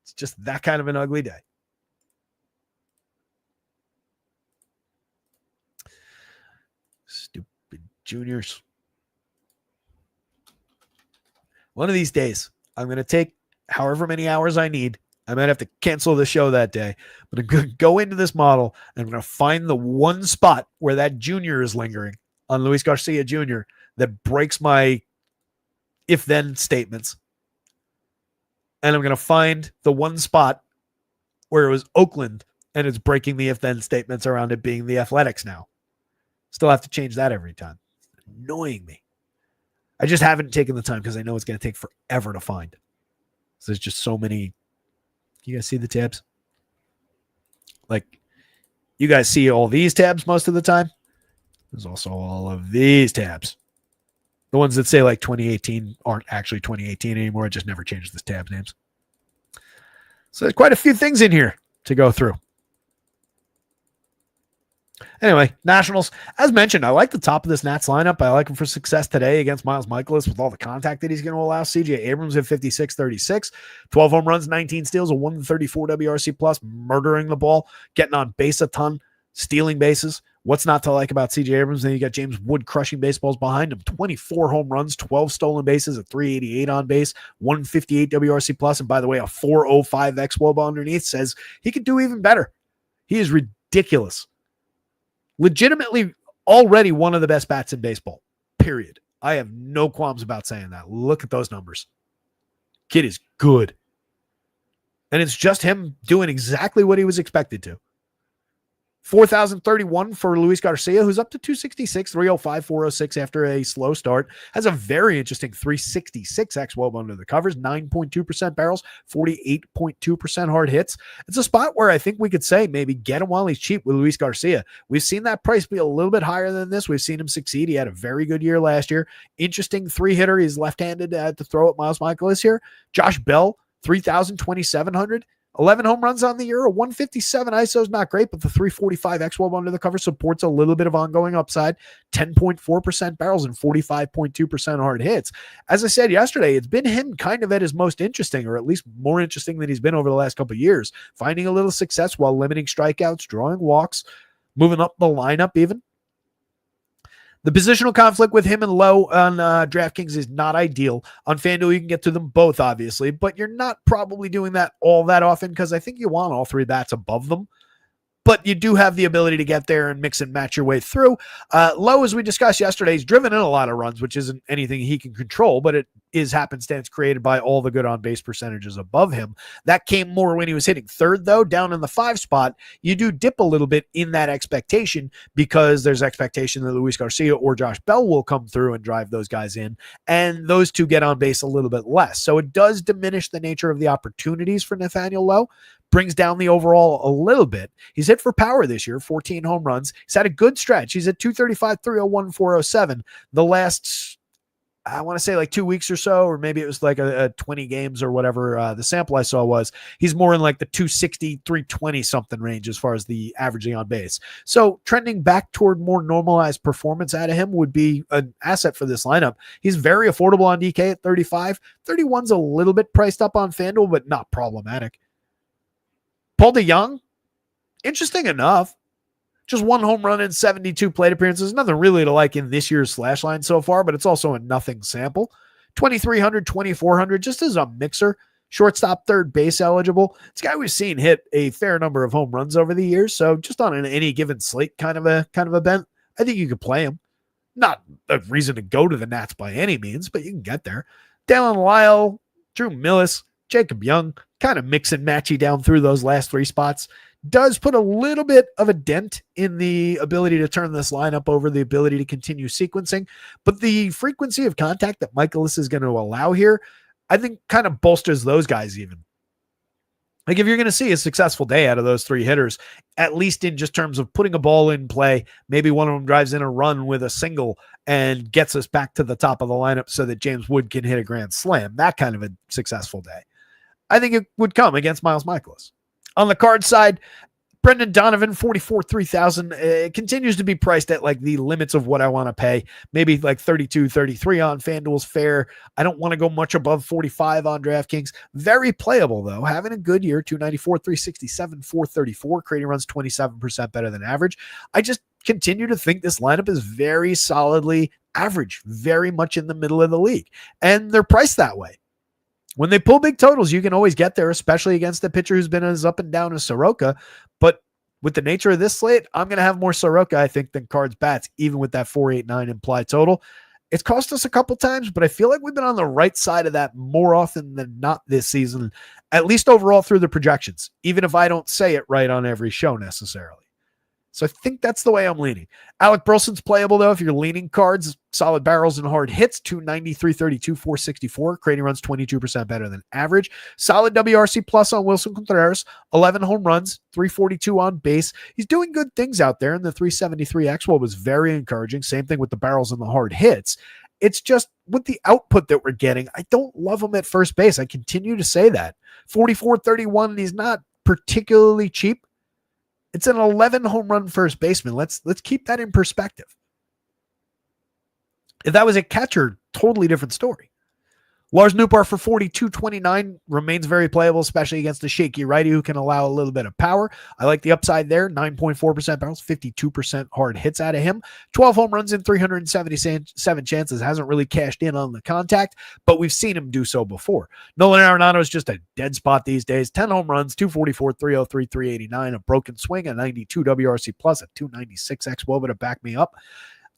It's just that kind of an ugly day. Stupid juniors. One of these days, I'm going to take however many hours I need. I might have to cancel the show that day, but I'm going to go into this model and I'm going to find the one spot where that junior is lingering on Luis Garcia Jr. that breaks my if-then statements. And I'm going to find the one spot where it was Oakland and it's breaking the if-then statements around it being the Athletics now. Still have to change that every time. It's annoying me. I just haven't taken the time because I know it's going to take forever to find. So there's just so many. You guys see the tabs? Like, you guys see all these tabs most of the time. There's also all of these tabs. The ones that say like 2018 aren't actually 2018 anymore. I just never changed the tab names. So there's quite a few things in here to go through. Anyway, Nationals, as mentioned, I like the top of this Nats lineup. I like him for success today against Miles Michaelis with all the contact that he's going to allow. CJ Abrams at 56-36, 12 home runs, 19 steals, a 134 WRC plus, murdering the ball, getting on base a ton, stealing bases. What's not to like about CJ Abrams? Then you got James Wood crushing baseballs behind him. 24 home runs, 12 stolen bases, a 388 on base, 158 WRC plus, and by the way, a 405 xWOBA underneath says he could do even better. He is ridiculous. Legitimately already one of the best bats in baseball, period. I have no qualms about saying that. Look at those numbers. Kid is good. And it's just him doing exactly what he was expected to. 4,031 for Luis Garcia, who's up to 266, 305, 406 after a slow start. Has a very interesting 366 xWOB under the covers, 9.2% barrels, 48.2% hard hits. It's a spot where I think we could say maybe get him while he's cheap with Luis Garcia. We've seen that price be a little bit higher than this. We've seen him succeed. He had a very good year last year. Interesting three-hitter. He's left-handed to throw at Miles Michaelis here. Josh Bell, 3,000, 2,700. 11 home runs on the year, a 157 ISO is not great, but the 345 xWOB under the cover supports a little bit of ongoing upside. 10.4% barrels and 45.2% hard hits. As I said yesterday, it's been him kind of at his most interesting, or at least more interesting than he's been over the last couple of years. Finding a little success while limiting strikeouts, drawing walks, moving up the lineup even. The positional conflict with him and Lowe on DraftKings is not ideal. On FanDuel, you can get to them both, obviously, but you're not probably doing that all that often because I think you want all three bats above them. But you do have the ability to get there and mix and match your way through. Lowe, as we discussed yesterday, he's driven in a lot of runs, which isn't anything he can control, but it is happenstance created by all the good on-base percentages above him. That came more when he was hitting third, though. Down in the 5 spot, you do dip a little bit in that expectation because there's expectation that Luis Garcia or Josh Bell will come through and drive those guys in, and those two get on base a little bit less. So it does diminish the nature of the opportunities for Nathaniel Lowe. Brings down the overall a little bit. He's hit for power this year, 14 home runs. He's had a good stretch. He's at 235, 301, 407. The last, I want to say like 2 weeks or so, or maybe it was like a 20 games or whatever the sample I saw was, he's more in like the 260, 320 something range as far as the averaging on base. So trending back toward more normalized performance out of him would be an asset for this lineup. He's very affordable on DK at 35. 31's a little bit priced up on FanDuel, but not problematic. Paul DeJong, interesting enough. Just 1 home run in 72 plate appearances. Nothing really to like in this year's slash line so far, but it's also a nothing sample. 2,300, 2,400, just as a mixer. Shortstop, third base eligible. This guy we've seen hit a fair number of home runs over the years, so just on any given slate kind of a bent, I think you could play him. Not a reason to go to the Nats by any means, but you can get there. Dallin Lyle, Drew Millis, Jacob Young, kind of mix and matchy down through those last 3 spots. Does put a little bit of a dent in the ability to turn this lineup over, the ability to continue sequencing, but the frequency of contact that Michaelis is going to allow here, I think kind of bolsters those guys even. Like if you're going to see a successful day out of those 3 hitters, at least in just terms of putting a ball in play, maybe one of them drives in a run with a single and gets us back to the top of the lineup so that James Wood can hit a grand slam, that kind of a successful day, I think it would come against Miles Michaelis. On the card side, Brendan Donovan, 44, 3,000, continues to be priced at like the limits of what I want to pay. Maybe like 32, 33 on FanDuel's fair. I don't want to go much above 45 on DraftKings. Very playable though. Having a good year, 294, 367, 434, creating runs 27% better than average. I just continue to think this lineup is very solidly average, very much in the middle of the league. And they're priced that way. When they pull big totals, you can always get there, especially against a pitcher who's been as up and down as Soroka. But with the nature of this slate, I'm going to have more Soroka, I think, than Cards bats, even with that 489 implied total. It's cost us a couple times, but I feel like we've been on the right side of that more often than not this season, at least overall through the projections, even if I don't say it right on every show necessarily. So I think that's the way I'm leaning. Alec Burleson's playable, though, if you're leaning Cards. Solid barrels and hard hits, 290, 332, 464. Creating runs 22% better than average. Solid WRC plus on Wilson Contreras. 11 home runs, 342 on base. He's doing good things out there, and the 373 xWOB was very encouraging. Same thing with the barrels and the hard hits. It's just with the output that we're getting, I don't love him at first base. I continue to say that. 44-31, and he's not particularly cheap. It's an 11 home run first baseman. Let's keep that in perspective. If that was a catcher, totally different story. Lars Nootbaar for 42.29 remains very playable, especially against the shaky righty who can allow a little bit of power. I like the upside there. 9.4% barrels, 52% hard hits out of him. 12 home runs in 377 chances. Hasn't really cashed in on the contact, but we've seen him do so before. Nolan Arenado is just a dead spot these days. 10 home runs, 244, 303, 389, a broken swing, a 92 WRC plus, a 296 xWOBA to back me up.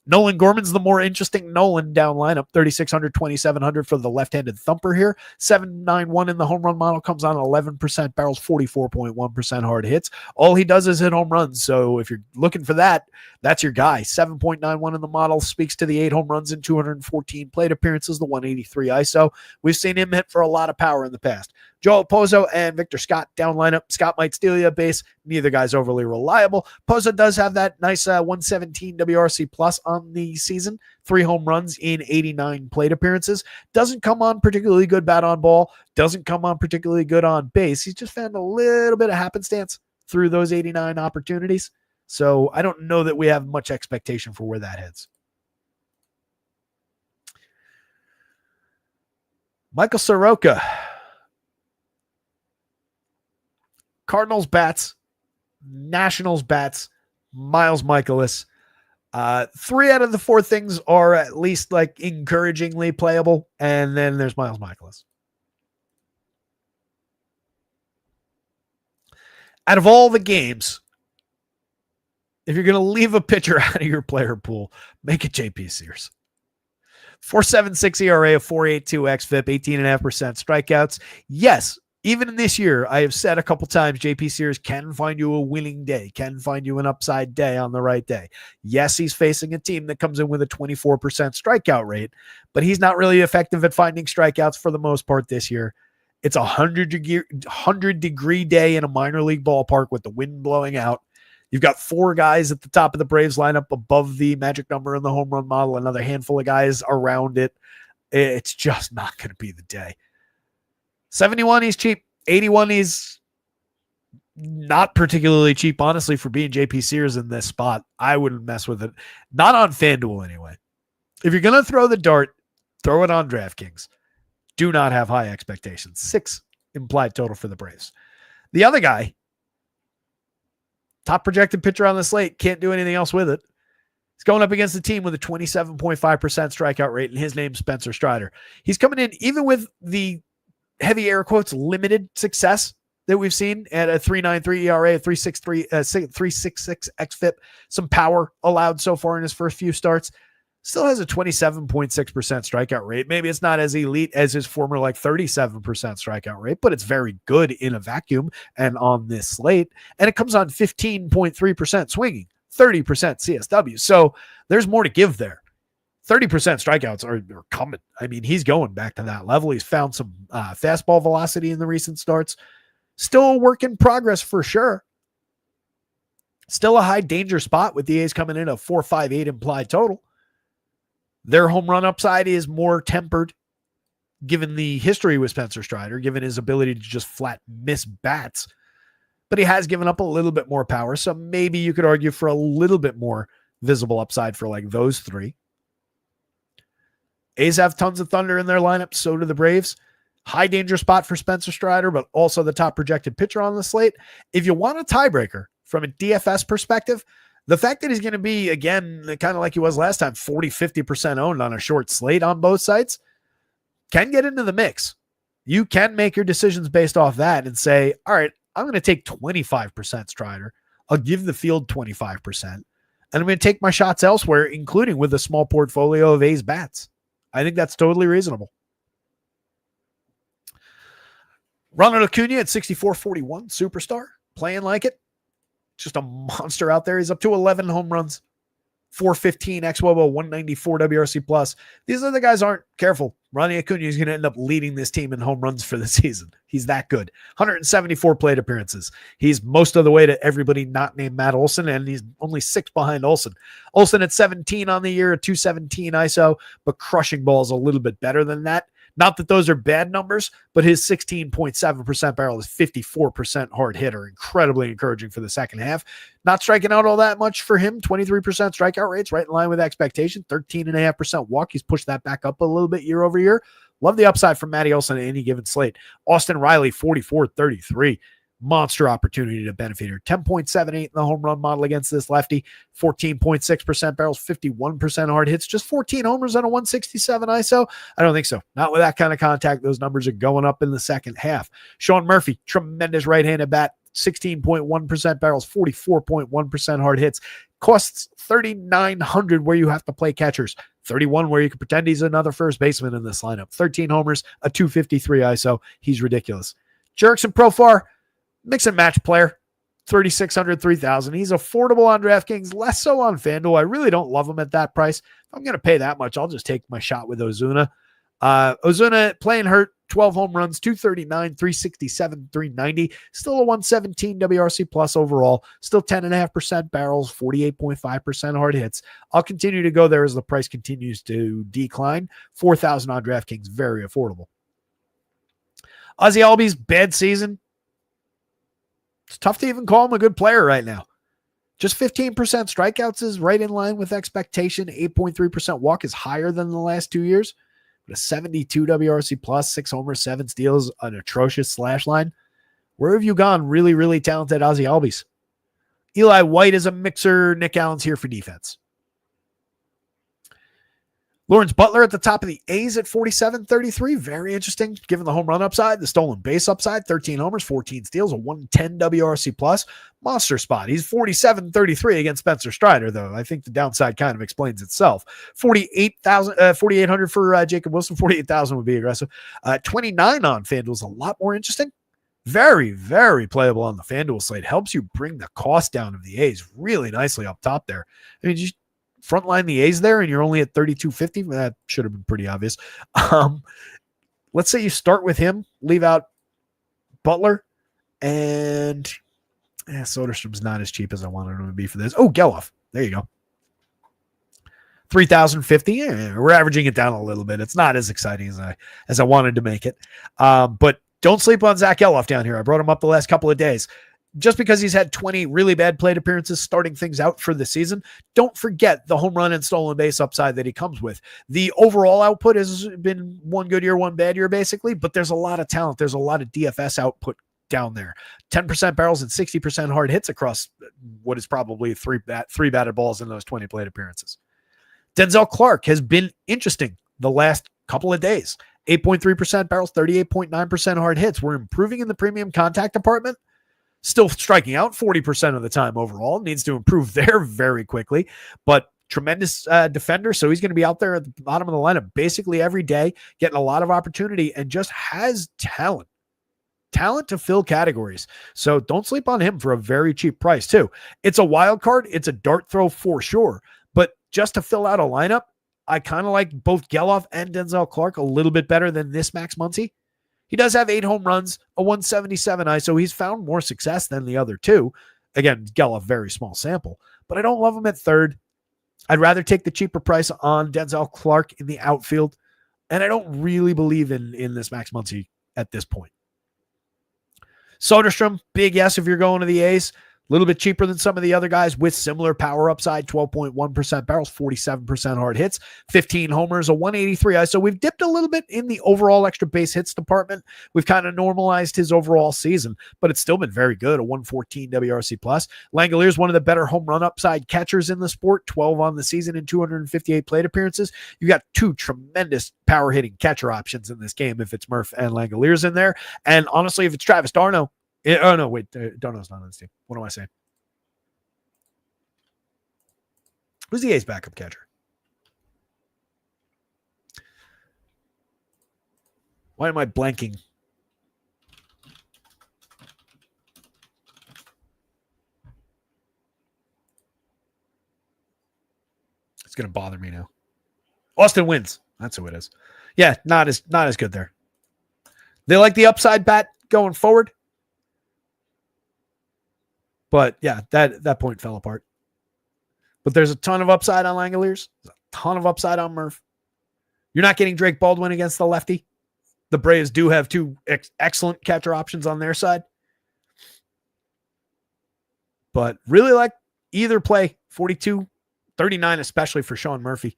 Nolan Gorman's the more interesting Nolan down lineup, 3,600, 2,700 for the left-handed thumper here. 791 in the home run model, comes on 11% barrels, 44.1% hard hits. All he does is hit home runs, so if you're looking for that, that's your guy. 7.91 in the model speaks to the 8 home runs in 214 plate appearances, the 183 ISO. We've seen him hit for a lot of power in the past. Joel Pozo and Victor Scott down lineup. Scott might steal you a base. Neither guy's overly reliable. Pozo does have that nice 117 WRC plus on the season. 3 home runs in 89 plate appearances. Doesn't come on particularly good bat on ball. Doesn't come on particularly good on base. He's just found a little bit of happenstance through those 89 opportunities. So I don't know that we have much expectation for where that heads. Michael Soroka. Cardinals bats, Nationals bats, Miles Michaelis. 3 out of the 4 things are at least like encouragingly playable. And then there's Miles Michaelis. Out of all the games, if you're going to leave a pitcher out of your player pool, make it JP Sears. 4.76 ERA, a 4.82 xFIP, 18.5% strikeouts. Yes, even in this year, I have said a couple times, JP Sears can find you a winning day, can find you an upside day on the right day. Yes, he's facing a team that comes in with a 24% strikeout rate, but he's not really effective at finding strikeouts for the most part this year. It's a 100-degree day in a minor league ballpark with the wind blowing out. You've got 4 guys at the top of the Braves lineup above the magic number in the home run model, another handful of guys around it. It's just not going to be the day. 71, he's cheap. 81, he's not particularly cheap, honestly, for being JP Sears in this spot. I wouldn't mess with it. Not on FanDuel, anyway. If you're going to throw the dart, throw it on DraftKings. Do not have high expectations. 6 implied total for the Braves. The other guy, top projected pitcher on the slate, can't do anything else with it. He's going up against a team with a 27.5% strikeout rate, and his name's Spencer Strider. He's coming in, even with the heavy air quotes, limited success that we've seen at a 3.93 ERA, a 3.66 xFIP, some power allowed so far in his first few starts. Still has a 27.6% strikeout rate. Maybe it's not as elite as his former 37% strikeout rate, but it's very good in a vacuum and on this slate. And it comes on 15.3% swinging, 30% CSW. So there's more to give there. 30% strikeouts are coming. I mean, he's going back to that level. He's found some fastball velocity in the recent starts. Still a work in progress for sure. Still a high danger spot with the A's coming in a 4.58 implied total. Their home run upside is more tempered given the history with Spencer Strider, given his ability to just flat miss bats. But he has given up a little bit more power, so maybe you could argue for a little bit more visible upside for those 3. A's have tons of thunder in their lineup. So do the Braves. High danger spot for Spencer Strider, but also the top projected pitcher on the slate. If you want a tiebreaker from a DFS perspective, the fact that he's going to be, again, kind of like he was last time, 40-50% owned on a short slate on both sides, can get into the mix. You can make your decisions based off that and say, all right, I'm going to take 25% Strider. I'll give the field 25%. And I'm going to take my shots elsewhere, including with a small portfolio of A's bats. I think that's totally reasonable. Ronald Acuna at 64.41, superstar, playing like it. Just a monster out there. He's up to 11 home runs, 415 xWOBA, 194 WRC plus. These other guys aren't careful. Ronnie Acuna is going to end up leading this team in home runs for the season. He's that good. 174 plate appearances. He's most of the way to everybody not named Matt Olson, and he's only 6 behind Olson. Olson at 17 on the year, a 217 ISO, but crushing balls a little bit better than that. Not that those are bad numbers, but his 16.7% barrel is 54% hard hit are incredibly encouraging for the second half. Not striking out all that much for him. 23% strikeout rates, right in line with expectation. 13.5% walk. He's pushed that back up a little bit year over year. Love the upside from Matty Olson at any given slate. Austin Riley, 44-33. Monster opportunity to benefit here. 10.78 in the home run model against this lefty. 14.6% barrels, 51% hard hits. Just 14 homers on a 167 ISO? I don't think so. Not with that kind of contact. Those numbers are going up in the second half. Sean Murphy, tremendous right-handed bat. 16.1% barrels, 44.1% hard hits. Costs $3,900 where you have to play catchers. 31 where you can pretend he's another first baseman in this lineup. 13 homers, a 253 ISO. He's ridiculous. Jurickson Profar, mix and match player. 3,600, 3,000. He's affordable on DraftKings, less so on FanDuel. I really don't love him at that price. If I'm going to pay that much, I'll just take my shot with Ozuna. Ozuna playing hurt, 12 home runs, 239, 367, 390. Still a 117 WRC plus overall. Still 10.5% barrels, 48.5% hard hits. I'll continue to go there as the price continues to decline. 4,000 on DraftKings, very affordable. Ozzie Albies, bad season. It's tough to even call him a good player right now. Just 15% strikeouts is right in line with expectation. 8.3% walk is higher than the last 2 years. But a 72 WRC plus, 6 homers, 7 steals, an atrocious slash line. Where have you gone? Really, really talented Ozzie Albies. Eli White is a mixer. Nick Allen's here for defense. Lawrence Butler at the top of the A's at 47-33. Very interesting, given the home run upside, the stolen base upside, 13 homers, 14 steals, a 110 WRC plus. Monster spot. He's 47-33 against Spencer Strider, though. I think the downside kind of explains itself. 4,800 for Jacob Wilson. 48,000 would be aggressive. 29 on FanDuel is a lot more interesting. Very, very playable on the FanDuel slate. Helps you bring the cost down of the A's really nicely up top there. I mean, just frontline the A's there and you're only at 32.50. That should have been pretty obvious. Let's say you start with him, leave out Butler, and Soderstrom's not as cheap as I wanted him to be for this. Oh, Geloff. There you go. 3,050. Yeah, we're averaging it down a little bit. It's not as exciting as I wanted to make it. But don't sleep on Zach Geloff down here. I brought him up the last couple of days. Just because he's had 20 really bad plate appearances starting things out for the season, don't forget the home run and stolen base upside that he comes with. The overall output has been one good year, one bad year, basically, but there's a lot of talent. There's a lot of DFS output down there. 10% barrels and 60% hard hits across what is probably three batted balls in those 20 plate appearances. Denzel Clark has been interesting the last couple of days. 8.3% barrels, 38.9% hard hits. We're improving in the premium contact department. Still striking out 40% of the time overall. Needs to improve there very quickly, but tremendous defender. So he's going to be out there at the bottom of the lineup basically every day, getting a lot of opportunity and just has talent to fill categories. So don't sleep on him for a very cheap price too. It's a wild card. It's a dart throw for sure, but just to fill out a lineup, I kind of like both Geloff and Denzel Clark a little bit better than this Max Muncy. He does have 8 home runs, a 177 ISO. He's found more success than the other two. Again, Geloff, very small sample, but I don't love him at third. I'd rather take the cheaper price on Denzel Clark in the outfield, and I don't really believe in this Max Muncy at this point. Soderstrom, big yes if you're going to the A's. A little bit cheaper than some of the other guys with similar power upside, 12.1% barrels, 47% hard hits, 15 homers, a 183. So we've dipped a little bit in the overall extra base hits department. We've kind of normalized his overall season, but it's still been very good, a 114 WRC plus. Langoliers, one of the better home run upside catchers in the sport, 12 on the season in 258 plate appearances. You've got 2 tremendous power hitting catcher options in this game if it's Murph and Langoliers in there. And honestly, if it's Travis d'Arnaud, Darno's not on this team. What am I saying? Who's the A's backup catcher? Why am I blanking? It's going to bother me now. Austin Wins. That's who it is. Yeah, not as good there. They like the upside bat going forward. But yeah, that point fell apart. But there's a ton of upside on Langoliers. There's a ton of upside on Murph. You're not getting Drake Baldwin against the lefty. The Braves do have two excellent catcher options on their side. But really like either play, 42, 39, especially for Sean Murphy,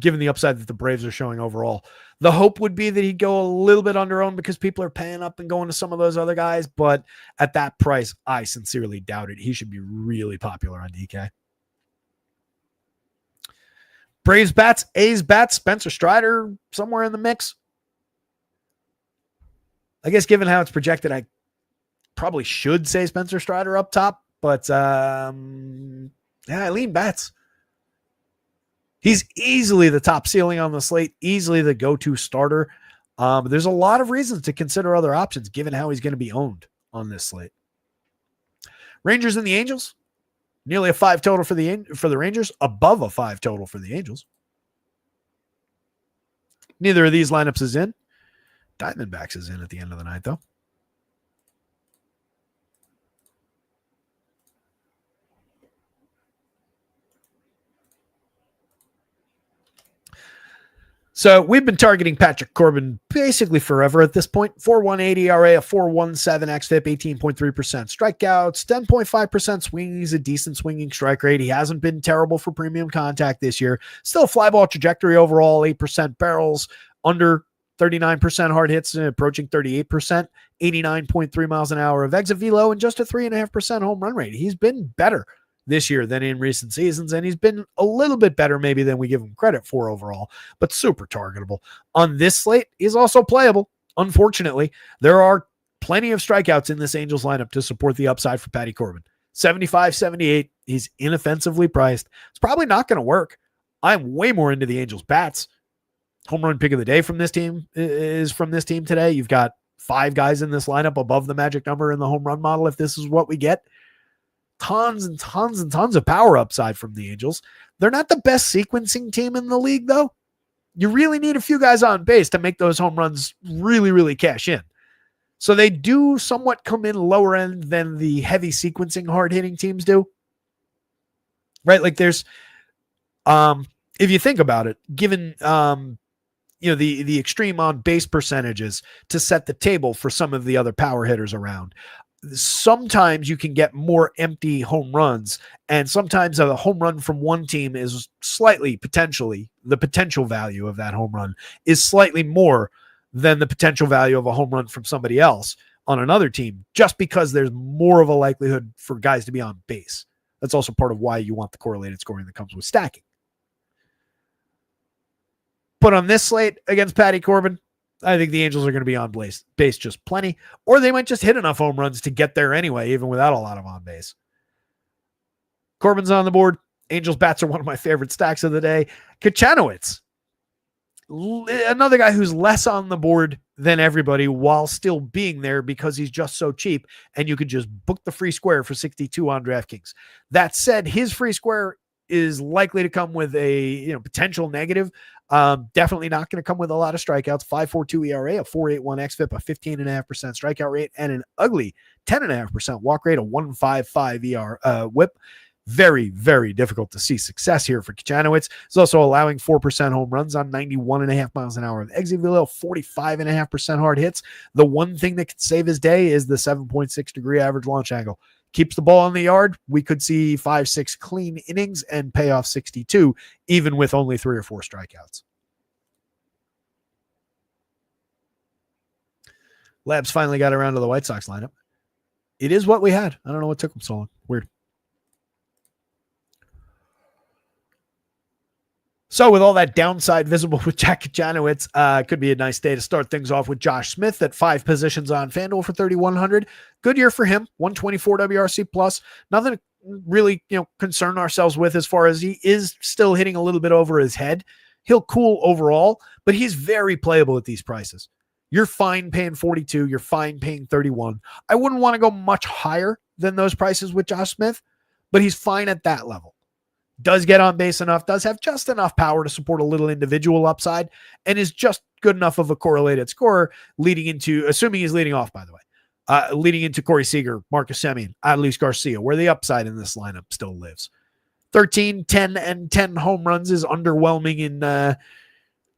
given the upside that the Braves are showing overall. The hope would be that he'd go a little bit under-owned because people are paying up and going to some of those other guys. But at that price, I sincerely doubt it. He should be really popular on DK. Braves bats, A's bats, Spencer Strider somewhere in the mix. I guess given how it's projected, I probably should say Spencer Strider up top, but I lean bats. He's easily the top ceiling on the slate, easily the go-to starter. There's a lot of reasons to consider other options given how he's going to be owned on this slate. Rangers and the Angels, nearly a 5 total for the Rangers, above a 5 total for the Angels. Neither of these lineups is in. Diamondbacks is in at the end of the night, though. So we've been targeting Patrick Corbin basically forever at this point. 4.18 ERA, a 4.17 xFIP, 18.3% strikeouts, 10.5% swinging. He's a decent swinging strike rate. He hasn't been terrible for premium contact this year. Still a fly ball trajectory overall, 8% barrels, under 39% hard hits, approaching 38%, 89.3 miles an hour of exit velo, and just a 3.5% home run rate. He's been better this year than in recent seasons, and he's been a little bit better maybe than we give him credit for overall, but super targetable. On this slate, he's also playable. Unfortunately, there are plenty of strikeouts in this Angels lineup to support the upside for Patty Corbin. 75, 78, he's inoffensively priced. It's probably not going to work. I'm way more into the Angels bats. Home run pick of the day from this team is from this team today. You've got 5 guys in this lineup above the magic number in the home run model if this is what we get. Tons and tons and tons of power upside from the Angels. They're not the best sequencing team in the league, though. You really need a few guys on base to make those home runs really, really cash in. So they do somewhat come in lower end than the heavy sequencing hard-hitting teams do. Right? Like there's, if you think about it, given, the extreme on base percentages to set the table for some of the other power hitters around. Sometimes you can get more empty home runs, and sometimes a home run from one team is slightly potentially the potential value of that home run is slightly more than the potential value of a home run from somebody else on another team, just because there's more of a likelihood for guys to be on base. That's also part of why you want the correlated scoring that comes with stacking. But on this slate against Patty Corbin, I think the Angels are going to be on base just plenty, or they might just hit enough home runs to get there anyway, even without a lot of on base. Corbin's on the board. Angels bats are one of my favorite stacks of the day. Kachanowicz, another guy who's less on the board than everybody while still being there because he's just so cheap, and you could just book the free square for 62 on DraftKings. That said, his free square is likely to come with a potential negative. Definitely not going to come with a lot of strikeouts. 5.42 ERA, a 4.81 xFIP, a 15.5% strikeout rate, and an ugly 10.5% walk rate, a 1.55 whip. Very, very difficult to see success here for Kachanowicz. He's also allowing 4% home runs on 91.5 miles an hour of exit velo, 45.5% hard hits. The one thing that could save his day is the 7.6 degree average launch angle. Keeps the ball in the yard, we could see 5-6 clean innings and pay off 62, even with only 3 or 4 strikeouts. Labs finally got around to the White Sox lineup. It is what we had. I don't know what took them so long. Weird. So with all that downside visible with Jack Kachanowicz, could be a nice day to start things off with Josh Smith at 5 positions on FanDuel for 3,100. Good year for him, 124 WRC plus. Nothing to really concern ourselves with as far as he is still hitting a little bit over his head. He'll cool overall, but he's very playable at these prices. You're fine paying 42. You're fine paying 31. I wouldn't want to go much higher than those prices with Josh Smith, but he's fine at that level. Does get on base enough, does have just enough power to support a little individual upside, and is just good enough of a correlated scorer leading into, assuming he's leading off, by the way, leading into Corey Seager, Marcus Semien, Adolis Garcia, where the upside in this lineup still lives. 13, 10, and 10 home runs is underwhelming in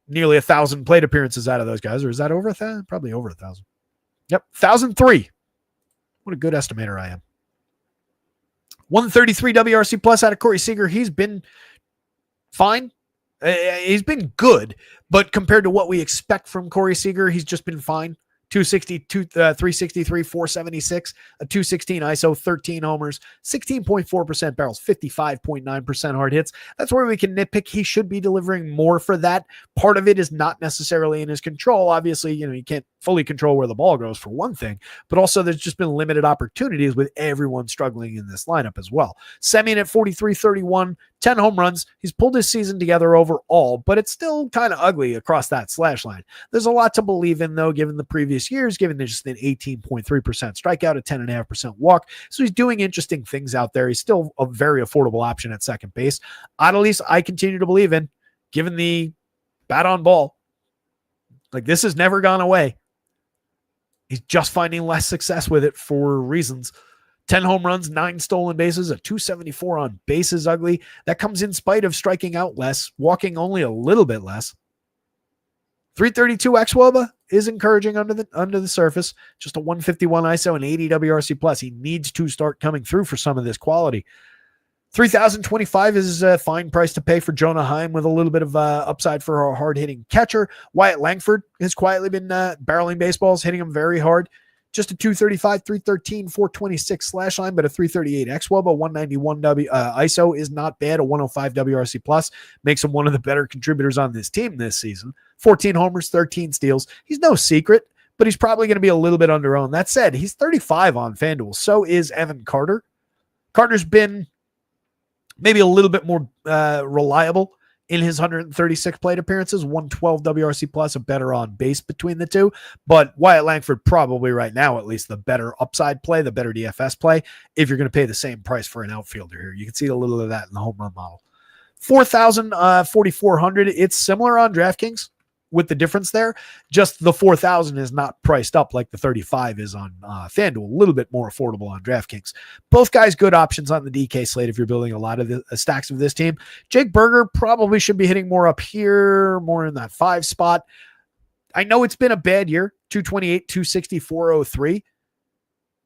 nearly 1,000 plate appearances out of those guys. Or is that over 1,000? Probably over 1,000. Yep, 1,003. What a good estimator I am. 133 WRC plus out of Corey Seager. He's been fine. He's been good, but compared to what we expect from Corey Seager, he's just been fine. 363, 476, a 216 ISO, 13 homers, 16.4% barrels, 55.9% hard hits. That's where we can nitpick. He should be delivering more for that. Part of it is not necessarily in his control. Obviously, you can't fully control where the ball goes for one thing, but also there's just been limited opportunities with everyone struggling in this lineup as well. Semien at 43, 31, 10 home runs. He's pulled his season together overall, but it's still kind of ugly across that slash line. There's a lot to believe in, though, given the previous years, given there's just an 18.3% strikeout, a 10.5% walk. So he's doing interesting things out there. He's still a very affordable option at second base. Adolis, I continue to believe in, given the bat on ball. Like, this has never gone away. He's just finding less success with it for reasons. 10 home runs, 9 stolen bases, a 274 on base is ugly. That comes in spite of striking out less, walking only a little bit less. 332 xWOBA is encouraging under the surface. Just a 151 ISO and 80 WRC plus. He needs to start coming through for some of this quality. 3,025 is a fine price to pay for Jonah Heim with a little bit of upside for a hard-hitting catcher. Wyatt Langford has quietly been barreling baseballs, hitting them very hard. Just a 235, 313, 426 slash line, but a 338 xWOBA, 191 ISO is not bad. A 105 WRC plus makes him one of the better contributors on this team this season. 14 homers, 13 steals. He's no secret, but he's probably going to be a little bit under-owned. That said, he's 35 on FanDuel. So is Evan Carter. Carter's been maybe a little bit more reliable in his 136 plate appearances, 112 WRC plus, a better on base between the two. But Wyatt Langford probably right now, at least the better upside play, the better DFS play, if you're going to pay the same price for an outfielder here. You can see a little of that in the home run model. 4,000, 4,400. It's similar on DraftKings with the difference there. Just the 4,000 is not priced up like the 35 is on FanDuel. A little bit more affordable on DraftKings. Both guys good options on the DK slate if you're building a lot of the stacks of this team. Jake Berger probably should be hitting more up here, more in that 5 spot. I know it's been a bad year. 228, 260, 403.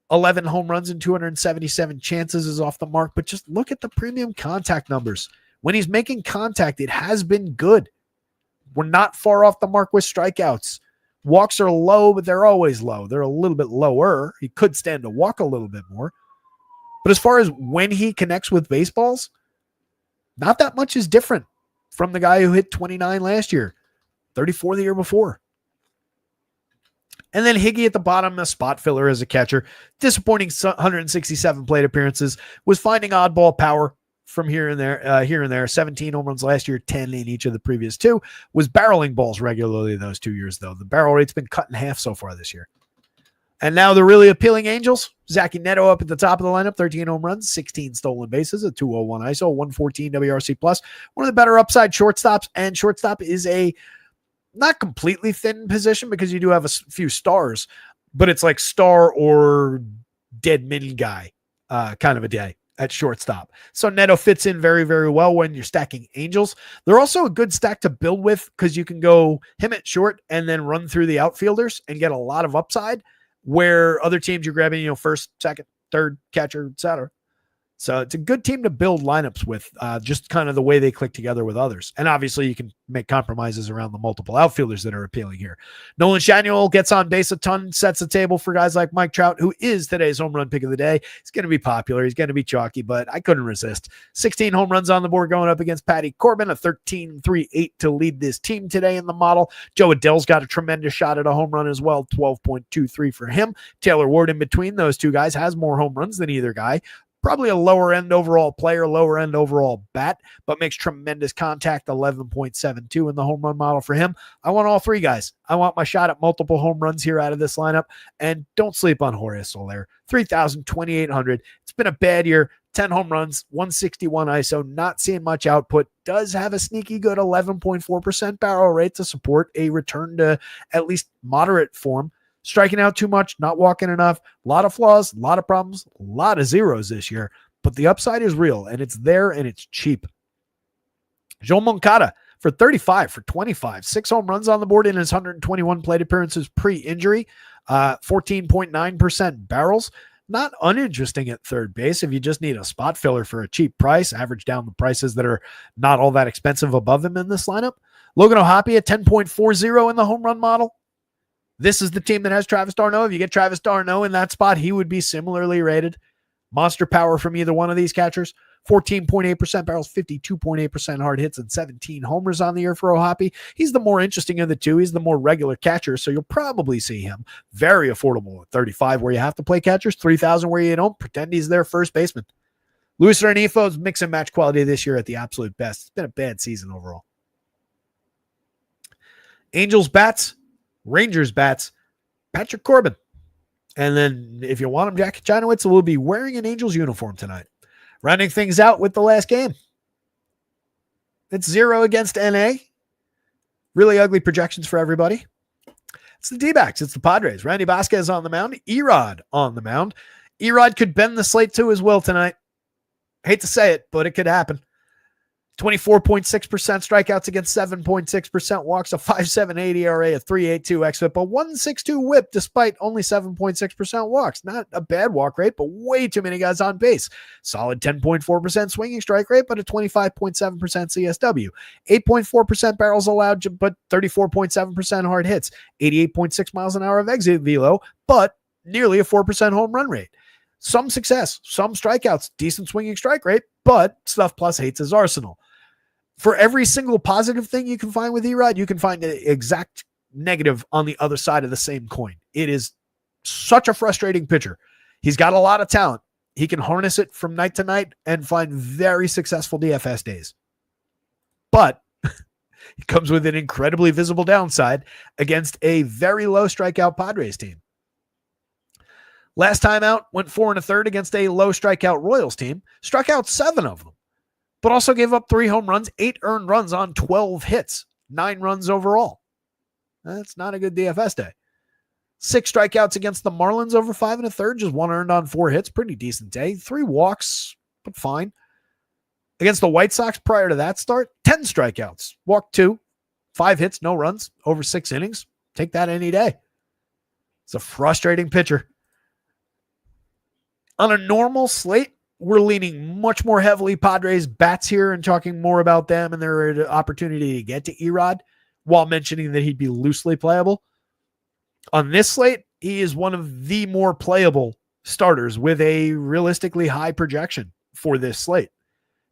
11 home runs and 277 chances is off the mark, but just look at the premium contact numbers. When he's making contact, it has been good. We're not far off the mark with strikeouts. Walks are low, but they're always low. They're a little bit lower. He could stand to walk a little bit more. But as far as when he connects with baseballs, not that much is different from the guy who hit 29 last year, 34 the year before. And then Higgy at the bottom, a spot filler as a catcher. Disappointing 167 plate appearances. Was finding oddball power from here and there. 17 home runs last year, 10 in each of the previous 2. Was barreling balls regularly those 2 years, though. The barrel rate's been cut in half so far this year. And now the really appealing Angels. Zachy Neto up at the top of the lineup, 13 home runs, 16 stolen bases, a 201 ISO, 114 WRC plus. One of the better upside shortstops, and shortstop is a not completely thin position because you do have a few stars, but it's like star or dead min guy kind of a day at shortstop. So Neto fits in very, very well when you're stacking Angels. They're also a good stack to build with because you can go him at short and then run through the outfielders and get a lot of upside where other teams you're grabbing, first, second, third, catcher, etc. So it's a good team to build lineups with, just kind of the way they click together with others. And obviously you can make compromises around the multiple outfielders that are appealing here. Nolan Shanuel gets on base a ton, sets the table for guys like Mike Trout, who is today's home run pick of the day. He's going to be popular. He's going to be chalky, but I couldn't resist. 16 home runs on the board going up against Patty Corbin, a 13.38 to lead this team today in the model. Joe Adell's got a tremendous shot at a home run as well, 12.23 for him. Taylor Ward in between those two guys has more home runs than either guy. Probably a lower end overall player, lower end overall bat, but makes tremendous contact, 11.72 in the home run model for him. I want all 3 guys. I want my shot at multiple home runs here out of this lineup, and don't sleep on Jorge Soler. 3,000, 2,800. It's been a bad year. 10 home runs, 161 ISO, not seeing much output. Does have a sneaky good 11.4% barrel rate to support a return to at least moderate form. Striking out too much, not walking enough, a lot of flaws, a lot of problems, a lot of zeros this year, but the upside is real and it's there and it's cheap. Joel Moncada, for 35 for 25. 6 home runs on the board in his 121 plate appearances pre-injury. 14.9% barrels. Not uninteresting at third base if you just need a spot filler for a cheap price. Average down the prices that are not all that expensive above him in this lineup. Logan O'Hoppe at 10.40 in the home run model. This is the team that has Travis d'Arnaud. If you get Travis d'Arnaud in that spot, he would be similarly rated. Monster power from either one of these catchers. 14.8% barrels, 52.8% hard hits, and 17 homers on the year for O'Hoppe. He's the more interesting of the two. He's the more regular catcher, so you'll probably see him. Very affordable at 35 where you have to play catchers, 3,000 where you don't. Pretend he's their first baseman. Luis Rengiffo's mix and match quality this year at the absolute best. It's been a bad season overall. Angels bats, Rangers bats, Patrick Corbin. And then if you want him, Jack Janowitz will be wearing an Angels uniform tonight. Rounding things out with the last game. It's 0 against NA. Really ugly projections for everybody. It's the D-backs. It's the Padres. Randy Vasquez on the mound. Erod on the mound. Erod could bend the slate to his will tonight. Hate to say it, but it could happen. 24.6% strikeouts against 7.6% walks, a 5.78 ERA, a 3.82 xFIP, a 1.62 WHIP despite only 7.6% walks. Not a bad walk rate, but way too many guys on base. Solid 10.4% swinging strike rate, but a 25.7% CSW. 8.4% barrels allowed, but 34.7% hard hits. 88.6 miles an hour of exit velo, but nearly a 4% home run rate. Some success, some strikeouts, decent swinging strike rate, but stuff plus hates his arsenal. For every single positive thing you can find with Erod, you can find an exact negative on the other side of the same coin. It is such a frustrating pitcher. He's got a lot of talent. He can harness it from night to night and find very successful DFS days. But it comes with an incredibly visible downside against a very low strikeout Padres team. Last time out, went 4 1/3 against a low strikeout Royals team. Struck out 7 of them, but also gave up 3 home runs, 8 earned runs on 12 hits, 9 runs overall. That's not a good DFS day. 6 strikeouts against the Marlins over 5 1/3, just 1 earned on 4 hits. Pretty decent day. 3 walks, but fine. Against the White Sox prior to that start, 10 strikeouts, walked 2, 5 hits, no runs, over 6 innings. Take that any day. It's a frustrating pitcher. On a normal slate, we're leaning much more heavily Padres bats here and talking more about them and their opportunity to get to Erod while mentioning that he'd be loosely playable. On this slate, he is one of the more playable starters with a realistically high projection for this slate.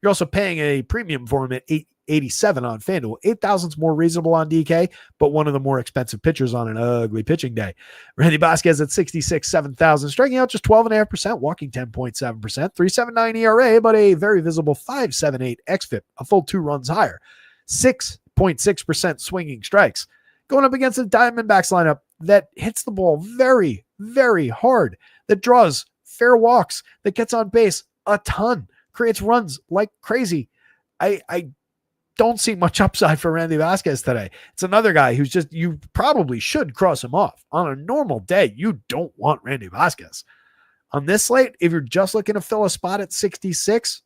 You're also paying a premium for him at $887 on FanDuel. 8,000 is more reasonable on DK, but one of the more expensive pitchers on an ugly pitching day. Randy Vasquez at 66, 7,000, striking out just 12.5%, walking 10.7%, 3.79 ERA, but a very visible 5.78 xFIP, a full 2 runs higher, 6.6% swinging strikes. Going up against a Diamondbacks lineup that hits the ball very, very hard, that draws fair walks, that gets on base a ton, creates runs like crazy. I don't see much upside for Randy Vasquez today. It's another guy who's just, you probably should cross him off. On a normal day, you don't want Randy Vasquez. On this slate, if you're just looking to fill a spot at 66,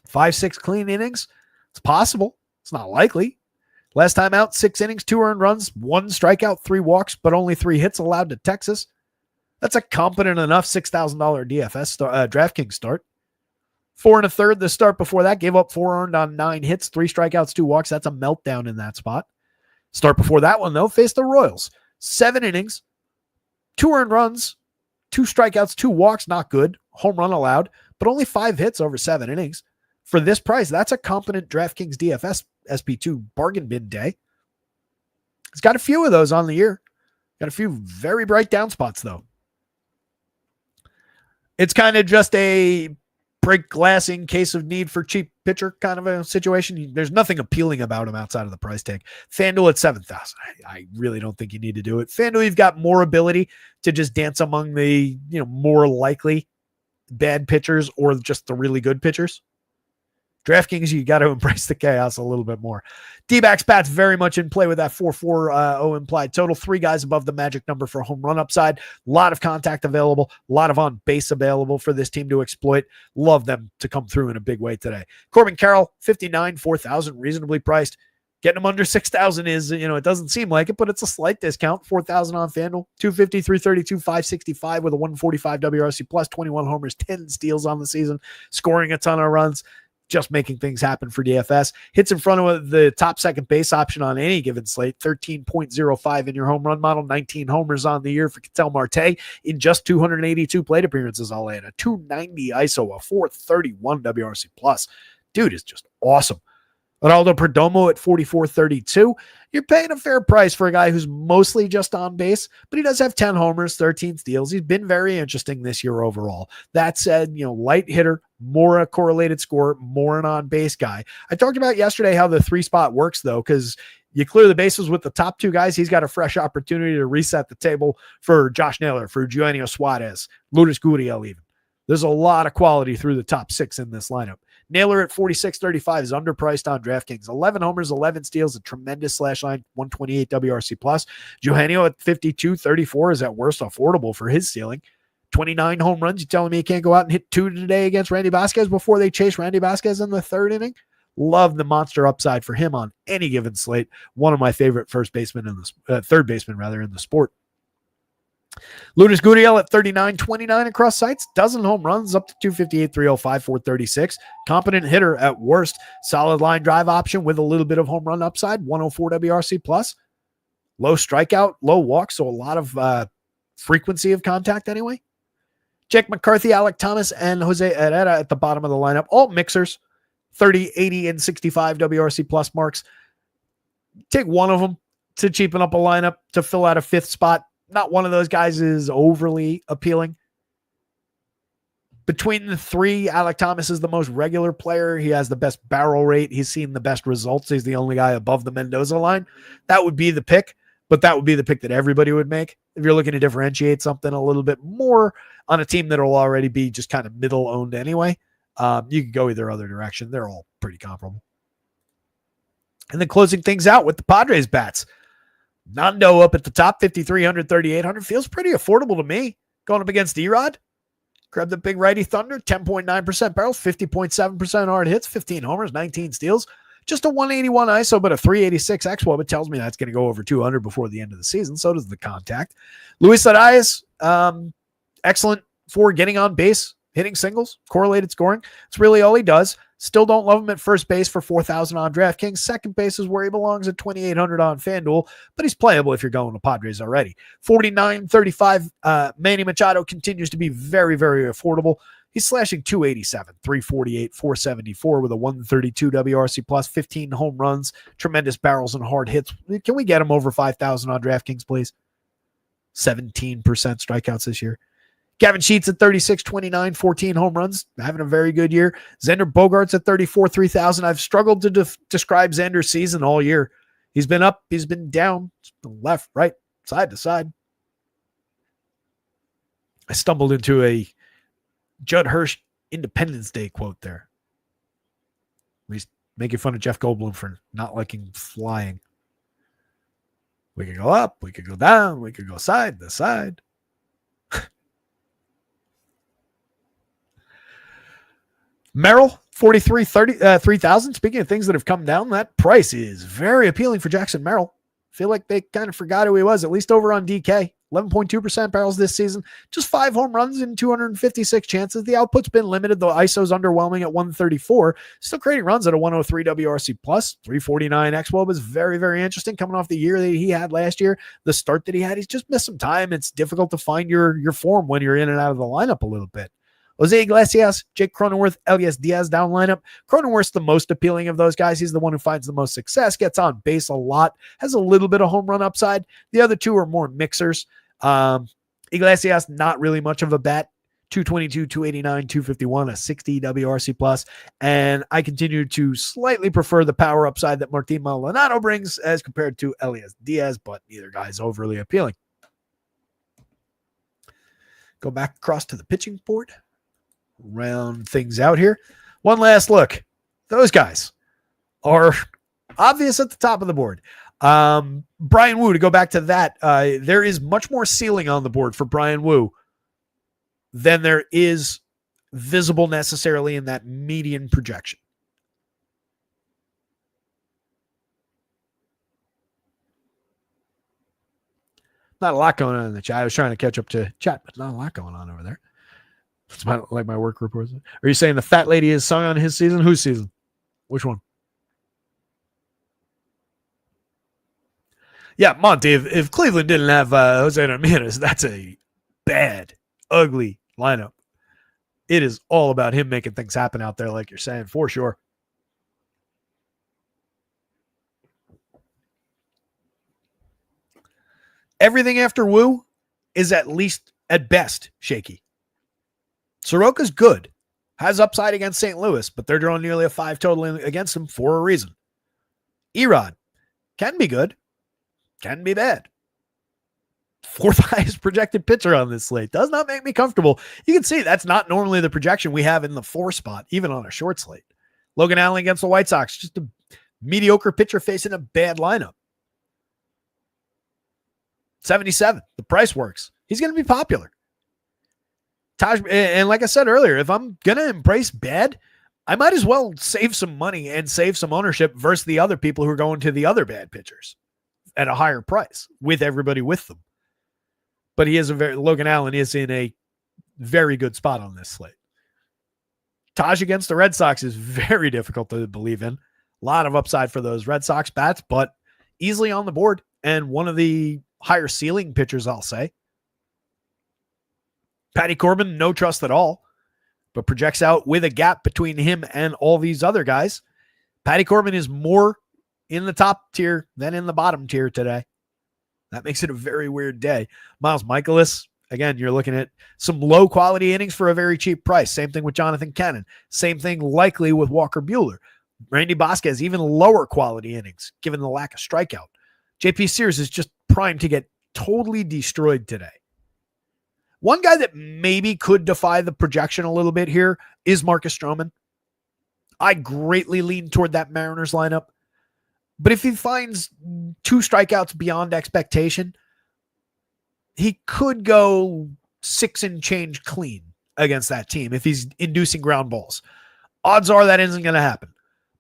5-6 clean innings, it's possible. It's not likely. Last time out, 6 innings, 2 earned runs, 1 strikeout, 3 walks, but only 3 hits allowed to Texas. That's a competent enough $6,000 DFS DraftKings start. 4 1/3 the start before that, gave up 4 earned on 9 hits, 3 strikeouts, 2 walks. That's a meltdown in that spot. Start before that one, though, faced the Royals. 7 innings, 2 earned runs, 2 strikeouts, 2 walks, not good. Home run allowed, but only 5 hits over 7 innings. For this price, that's a competent DraftKings DFS SP2 bargain bin day. He's got a few of those on the year. Got a few very bright down spots, though. It's kind of just a break glass in case of need for cheap pitcher kind of a situation. There's nothing appealing about him outside of the price tag. FanDuel at 7,000. I really don't think you need to do it. FanDuel, you've got more ability to just dance among the, more likely bad pitchers or just the really good pitchers. DraftKings, you got to embrace the chaos a little bit more. D-backs bats very much in play with that 4.40 implied total. 3 guys above the magic number for home run upside. A lot of contact available. A lot of on base available for this team to exploit. Love them to come through in a big way today. Corbin Carroll, 59, 4,000, reasonably priced. Getting them under 6,000 is, it doesn't seem like it, but it's a slight discount. 4,000 on FanDuel, 250, 332, 565 with a 145 WRC plus, 21 homers, 10 steals on the season, scoring a ton of runs. Just making things happen for DFS. Hits in front of the top second base option on any given slate, 13.05 in your home run model, 19 homers on the year for Ketel Marte in just 282 plate appearances all in, a 290 ISO, a 431 WRC plus. Dude is just awesome. Ronaldo Perdomo at 44.32. You're paying a fair price for a guy who's mostly just on base, but he does have 10 homers, 13 steals. He's been very interesting this year overall. That said, light hitter, more a correlated scorer, more an on-base guy. I talked about yesterday how the 3-spot works, though, because you clear the bases with the top 2 guys. He's got a fresh opportunity to reset the table for Josh Naylor, for Eugenio Suarez, Lourdes Gurriel even. There's a lot of quality through the top 6 in this lineup. Naylor at 46.35 is underpriced on DraftKings. 11 homers, 11 steals, a tremendous slash line, 128 WRC plus. Eugenio at 52.34 is at worst affordable for his ceiling. 29 home runs. You telling me he can't go out and hit 2 today against Randy Vasquez before they chase Randy Vasquez in the 3rd inning? Love the monster upside for him on any given slate. One of my favorite third basemen in the sport. Lourdes Gurriel at 39.29 across sites, dozen home runs, up to 258, 305, 436. Competent hitter at worst. Solid line drive option with a little bit of home run upside, 104 WRC plus. Low strikeout, low walk, so a lot of frequency of contact anyway. Jake McCarthy, Alec Thomas, and Jose Herrera at the bottom of the lineup. All mixers, 30, 80, and 65 WRC plus marks. Take one of them to cheapen up a lineup to fill out a 5th spot. Not one of those guys is overly appealing. Between the 3, Alec Thomas is the most regular player. He has the best barrel rate. He's seen the best results. He's the only guy above the Mendoza line. That would be the pick, but that would be the pick that everybody would make. If you're looking to differentiate something a little bit more on a team that will already be just kind of middle owned anyway, you could go either other direction. They're all pretty comparable. And then closing things out with the Padres bats. Nando up at the top, 5,300, 3,800. Feels pretty affordable to me. Going up against Erod. Grab the big righty Thunder, 10.9% barrels, 50.7% hard hits, 15 homers, 19 steals. Just a 181 ISO, but a 386 XWOB. It tells me that's going to go over 200 before the end of the season. So does the contact. Luis Arias, excellent for getting on base, hitting singles, correlated scoring. It's really all he does. Still don't love him at first base for 4,000 on DraftKings. Second base is where he belongs at 2,800 on FanDuel, but he's playable if you're going to Padres already. 49.35. Manny Machado continues to be very, very affordable. He's slashing 287, 348, 474 with a 132 WRC plus, 15 home runs, tremendous barrels and hard hits. Can we get him over 5,000 on DraftKings, please? 17% strikeouts this year. Gavin Sheets at 36.29, 14 home runs, having a very good year. Xander Bogaerts at 34, 3,000. I've struggled to describe Xander's season all year. He's been up, he's been down, left, right, side to side. I stumbled into a Judd Hirsch Independence Day quote there. He's making fun of Jeff Goldblum for not liking flying. We could go up, we could go down, we could go side to side. Merrill, 3,000. Speaking of things that have come down, that price is very appealing for Jackson Merrill. Feel like they kind of forgot who he was, at least over on DK. 11.2% barrels this season. Just 5 home runs in 256 chances. The output's been limited, though ISO's underwhelming at 134. Still creating runs at a 103 WRC plus. 349 XWOB is very, very interesting. Coming off the year that he had last year, the start that he had, he's just missed some time. It's difficult to find your form when you're in and out of the lineup a little bit. Jose Iglesias, Jake Cronenworth, Elias Diaz down lineup. Cronenworth's the most appealing of those guys. He's the one who finds the most success, gets on base a lot, has a little bit of home run upside. The other two are more mixers. Iglesias, not really much of a bat. 222, 289, 251, a 60 WRC plus. And I continue to slightly prefer the power upside that Martin Maldonado brings as compared to Elias Diaz, but neither guy is overly appealing. Go back across to the pitching board. Round things out here. One last look. Those guys are obvious at the top of the board. Brian Wu, to go back to that, there is much more ceiling on the board for Brian Wu than there is visible necessarily in that median projection. Not a lot going on in the chat. I was trying to catch up to chat, but not a lot going on over there. It's like my work reports. Are you saying the fat lady is sung on his season? Whose season? Which one? Yeah, Monty, if Cleveland didn't have Jose Ramirez, that's a bad, ugly lineup. It is all about him making things happen out there, like you're saying, for sure. Everything after Wu is at best shaky. Soroka's good, has upside against St. Louis, but they're drawing nearly a 5 total against him for a reason. Erod can be good, can be bad. 4th highest projected pitcher on this slate does not make me comfortable. You can see that's not normally the projection we have in the 4 spot, even on a short slate. Logan Allen against the White Sox, just a mediocre pitcher facing a bad lineup. 77. The price works. He's going to be popular. And like I said earlier, if I'm going to embrace bad, I might as well save some money and save some ownership versus the other people who are going to the other bad pitchers at a higher price with everybody with them. But Logan Allen is in a very good spot on this slate. Taj against the Red Sox is very difficult to believe in. A lot of upside for those Red Sox bats, but easily on the board and one of the higher ceiling pitchers, I'll say. Patty Corbin, no trust at all, but projects out with a gap between him and all these other guys. Patty Corbin is more in the top tier than in the bottom tier today. That makes it a very weird day. Miles Michaelis, again, you're looking at some low quality innings for a very cheap price. Same thing with Jonathan Cannon. Same thing likely with Walker Buehler. Randy Vasquez, even lower quality innings, given the lack of strikeout. JP Sears is just primed to get totally destroyed today. One guy that maybe could defy the projection a little bit here is Marcus Stroman. I greatly lean toward that Mariners lineup. But if he finds 2 strikeouts beyond expectation, he could go 6 and change clean against that team if he's inducing ground balls. Odds are that isn't going to happen.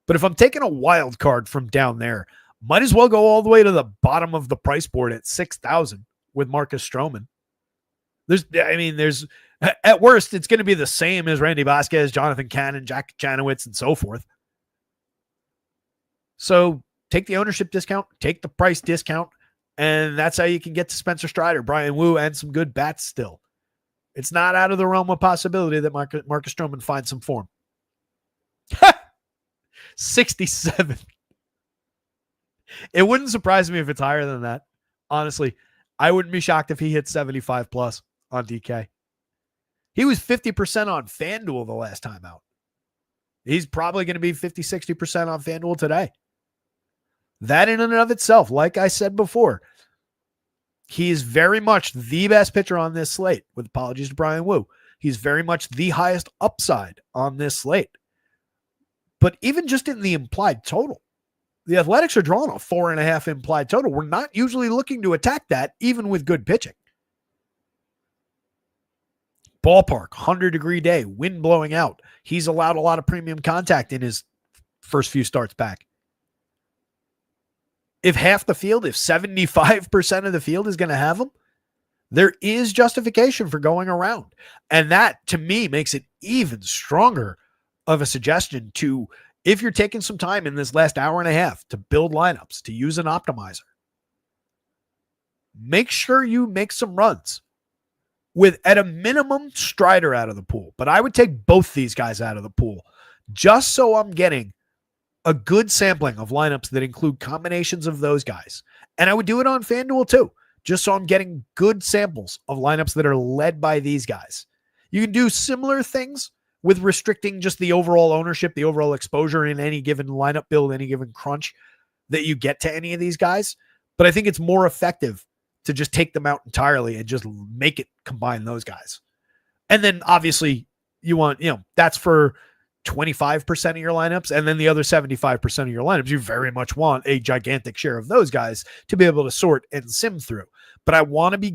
But if I'm taking a wild card from down there, might as well go all the way to the bottom of the price board at 6,000 with Marcus Stroman. There's at worst, it's going to be the same as Randy Vasquez, Jonathan Cannon, Jack Janowitz, and so forth. So take the ownership discount, take the price discount, and that's how you can get to Spencer Strider, Brian Wu, and some good bats still. It's not out of the realm of possibility that Marcus Stroman finds some form. 67. It wouldn't surprise me if it's higher than that. Honestly, I wouldn't be shocked if he hit 75 plus on DK. He was 50% on FanDuel the last time out. He's probably going to be 50, 60% on FanDuel today. That in and of itself, like I said before, he is very much the best pitcher on this slate, with apologies to Brian Wu. He's very much the highest upside on this slate. But even just in the implied total, the Athletics are drawing a 4.5 implied total. We're not usually looking to attack that, even with good pitching. Ballpark, 100-degree day, wind blowing out. He's allowed a lot of premium contact in his first few starts back. If half the field, if 75% of the field is going to have him, there is justification for going around. And that, to me, makes it even stronger of a suggestion to, if you're taking some time in this last hour and a half to build lineups, to use an optimizer, make sure you make some runs with, at a minimum, Strider out of the pool. But I would take both these guys out of the pool just so I'm getting a good sampling of lineups that include combinations of those guys. And I would do it on FanDuel too, just so I'm getting good samples of lineups that are led by these guys. You can do similar things with restricting just the overall ownership, the overall exposure in any given lineup build, any given crunch that you get to any of these guys. But I think it's more effective to just take them out entirely and just make it combine those guys. And then obviously you want, that's for 25% of your lineups, and then the other 75% of your lineups, you very much want a gigantic share of those guys to be able to sort and sim through. But I want to be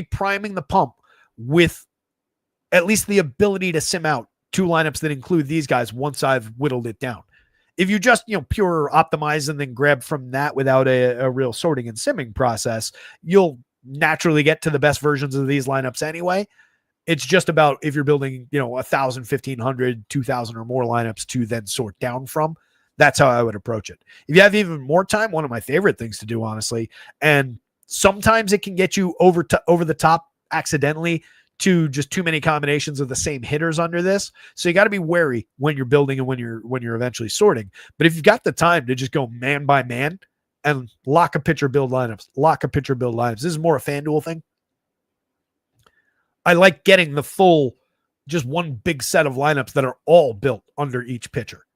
priming the pump with at least the ability to sim out 2 lineups that include these guys once I've whittled it down. If you just, pure optimize and then grab from that without a real sorting and simming process, you'll naturally get to the best versions of these lineups anyway. It's just about if you're building, 1,000, 1,500, 2,000 or more lineups to then sort down from. That's how I would approach it. If you have even more time, one of my favorite things to do, honestly, and sometimes it can get you over the top accidentally to just too many combinations of the same hitters under this. So you got to be wary when you're building and when you're eventually sorting. But if you've got the time to just go man by man and lock a pitcher build lineups, this is more a FanDuel thing. I like getting the full, just one big set of lineups that are all built under each pitcher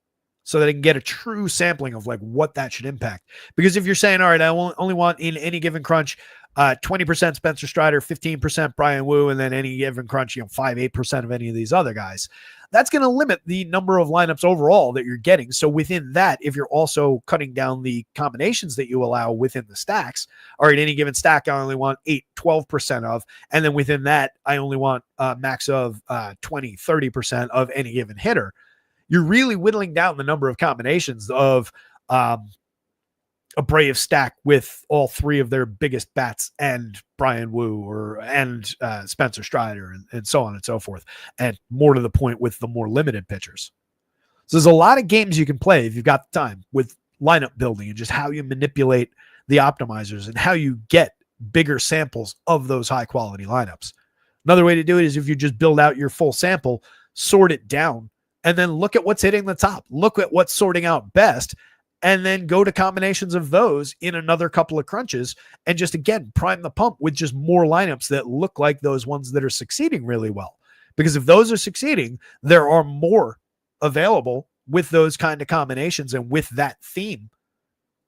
so that I can get a true sampling of like what that should impact. Because if you're saying, all right, I only want in any given crunch, 20% Spencer Strider, 15% Brian Wu, and then any given crunch, 5-8% of any of these other guys, that's going to limit the number of lineups overall that you're getting. So within that, if you're also cutting down the combinations that you allow within the stacks, all right, any given stack, I only want 12% of, and then within that, I only want a max of 20, 30% of any given hitter. You're really whittling down the number of combinations of a Brave stack with all 3 of their biggest bats and Brian Wu and Spencer Strider and so on and so forth. And more to the point with the more limited pitchers. So there's a lot of games you can play if you've got the time with lineup building and just how you manipulate the optimizers and how you get bigger samples of those high quality lineups. Another way to do it is if you just build out your full sample, sort it down, and then look at what's hitting the top. Look at what's sorting out best, and then go to combinations of those in another couple of crunches and just, again, prime the pump with just more lineups that look like those ones that are succeeding really well. Because if those are succeeding, there are more available with those kind of combinations and with that theme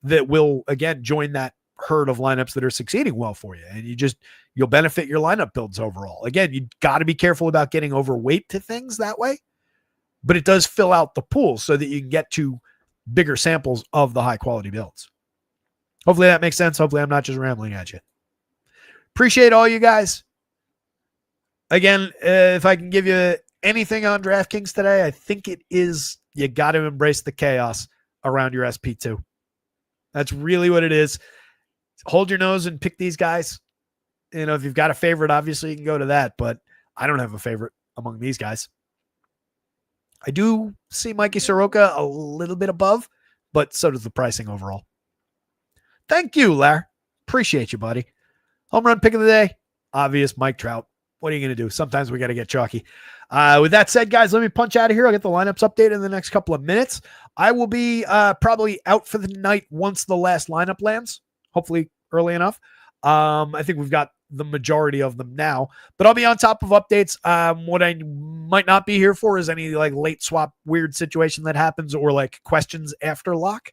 that will, again, join that herd of lineups that are succeeding well for you. And you'll benefit your lineup builds overall. Again, you got to be careful about getting overweight to things that way, but it does fill out the pool so that you can get to bigger samples of the high quality builds. Hopefully that makes sense. Hopefully I'm not just rambling at you. Appreciate all you guys. Again, if I can give you anything on DraftKings today, I think it is you got to embrace the chaos around your SP2. That's really what it is. Hold your nose and pick these guys. If you've got a favorite, obviously you can go to that, but I don't have a favorite among these guys. I do see Mikey Soroka a little bit above, but so does the pricing overall. Thank you, Larry. Appreciate you, buddy. Home run pick of the day, obvious, Mike Trout. What are you going to do? Sometimes we got to get chalky. With that said, guys, let me punch out of here. I'll get the lineups updated in the next couple of minutes. I will be probably out for the night once the last lineup lands, hopefully early enough. I think we've got the majority of them now, but I'll be on top of updates. What I might not be here for is any like late swap weird situation that happens or like questions after lock.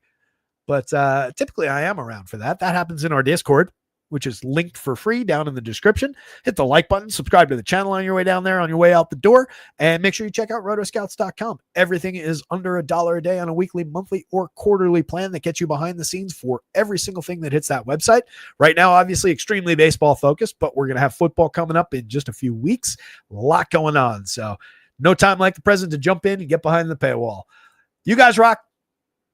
But typically I am around for that. That happens in our Discord, which is linked for free down in the description. Hit the like button, subscribe to the channel on your way down there, on your way out the door, and make sure you check out rotoscouts.com. Everything is under $1 a day on a weekly, monthly, or quarterly plan that gets you behind the scenes for every single thing that hits that website. Right now, obviously, extremely baseball focused, but we're going to have football coming up in just a few weeks. A lot going on. So no time like the present to jump in and get behind the paywall. You guys rock.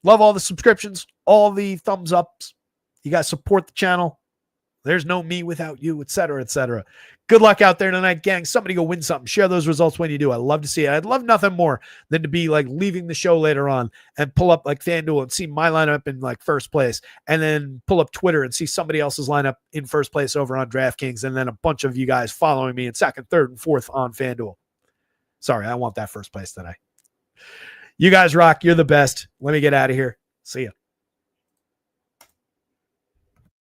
Love all the subscriptions, all the thumbs ups. You guys support the channel. There's no me without you, etc., etc. Good luck out there tonight, gang. Somebody go win something. Share those results when you do. I love to see it. I'd love nothing more than to be like leaving the show later on and pull up like FanDuel and see my lineup in like first place, and then pull up Twitter and see somebody else's lineup in first place over on DraftKings, and then a bunch of you guys following me in second, third, and fourth on FanDuel. Sorry, I want that first place today. You guys rock. You're the best. Let me get out of here. See ya.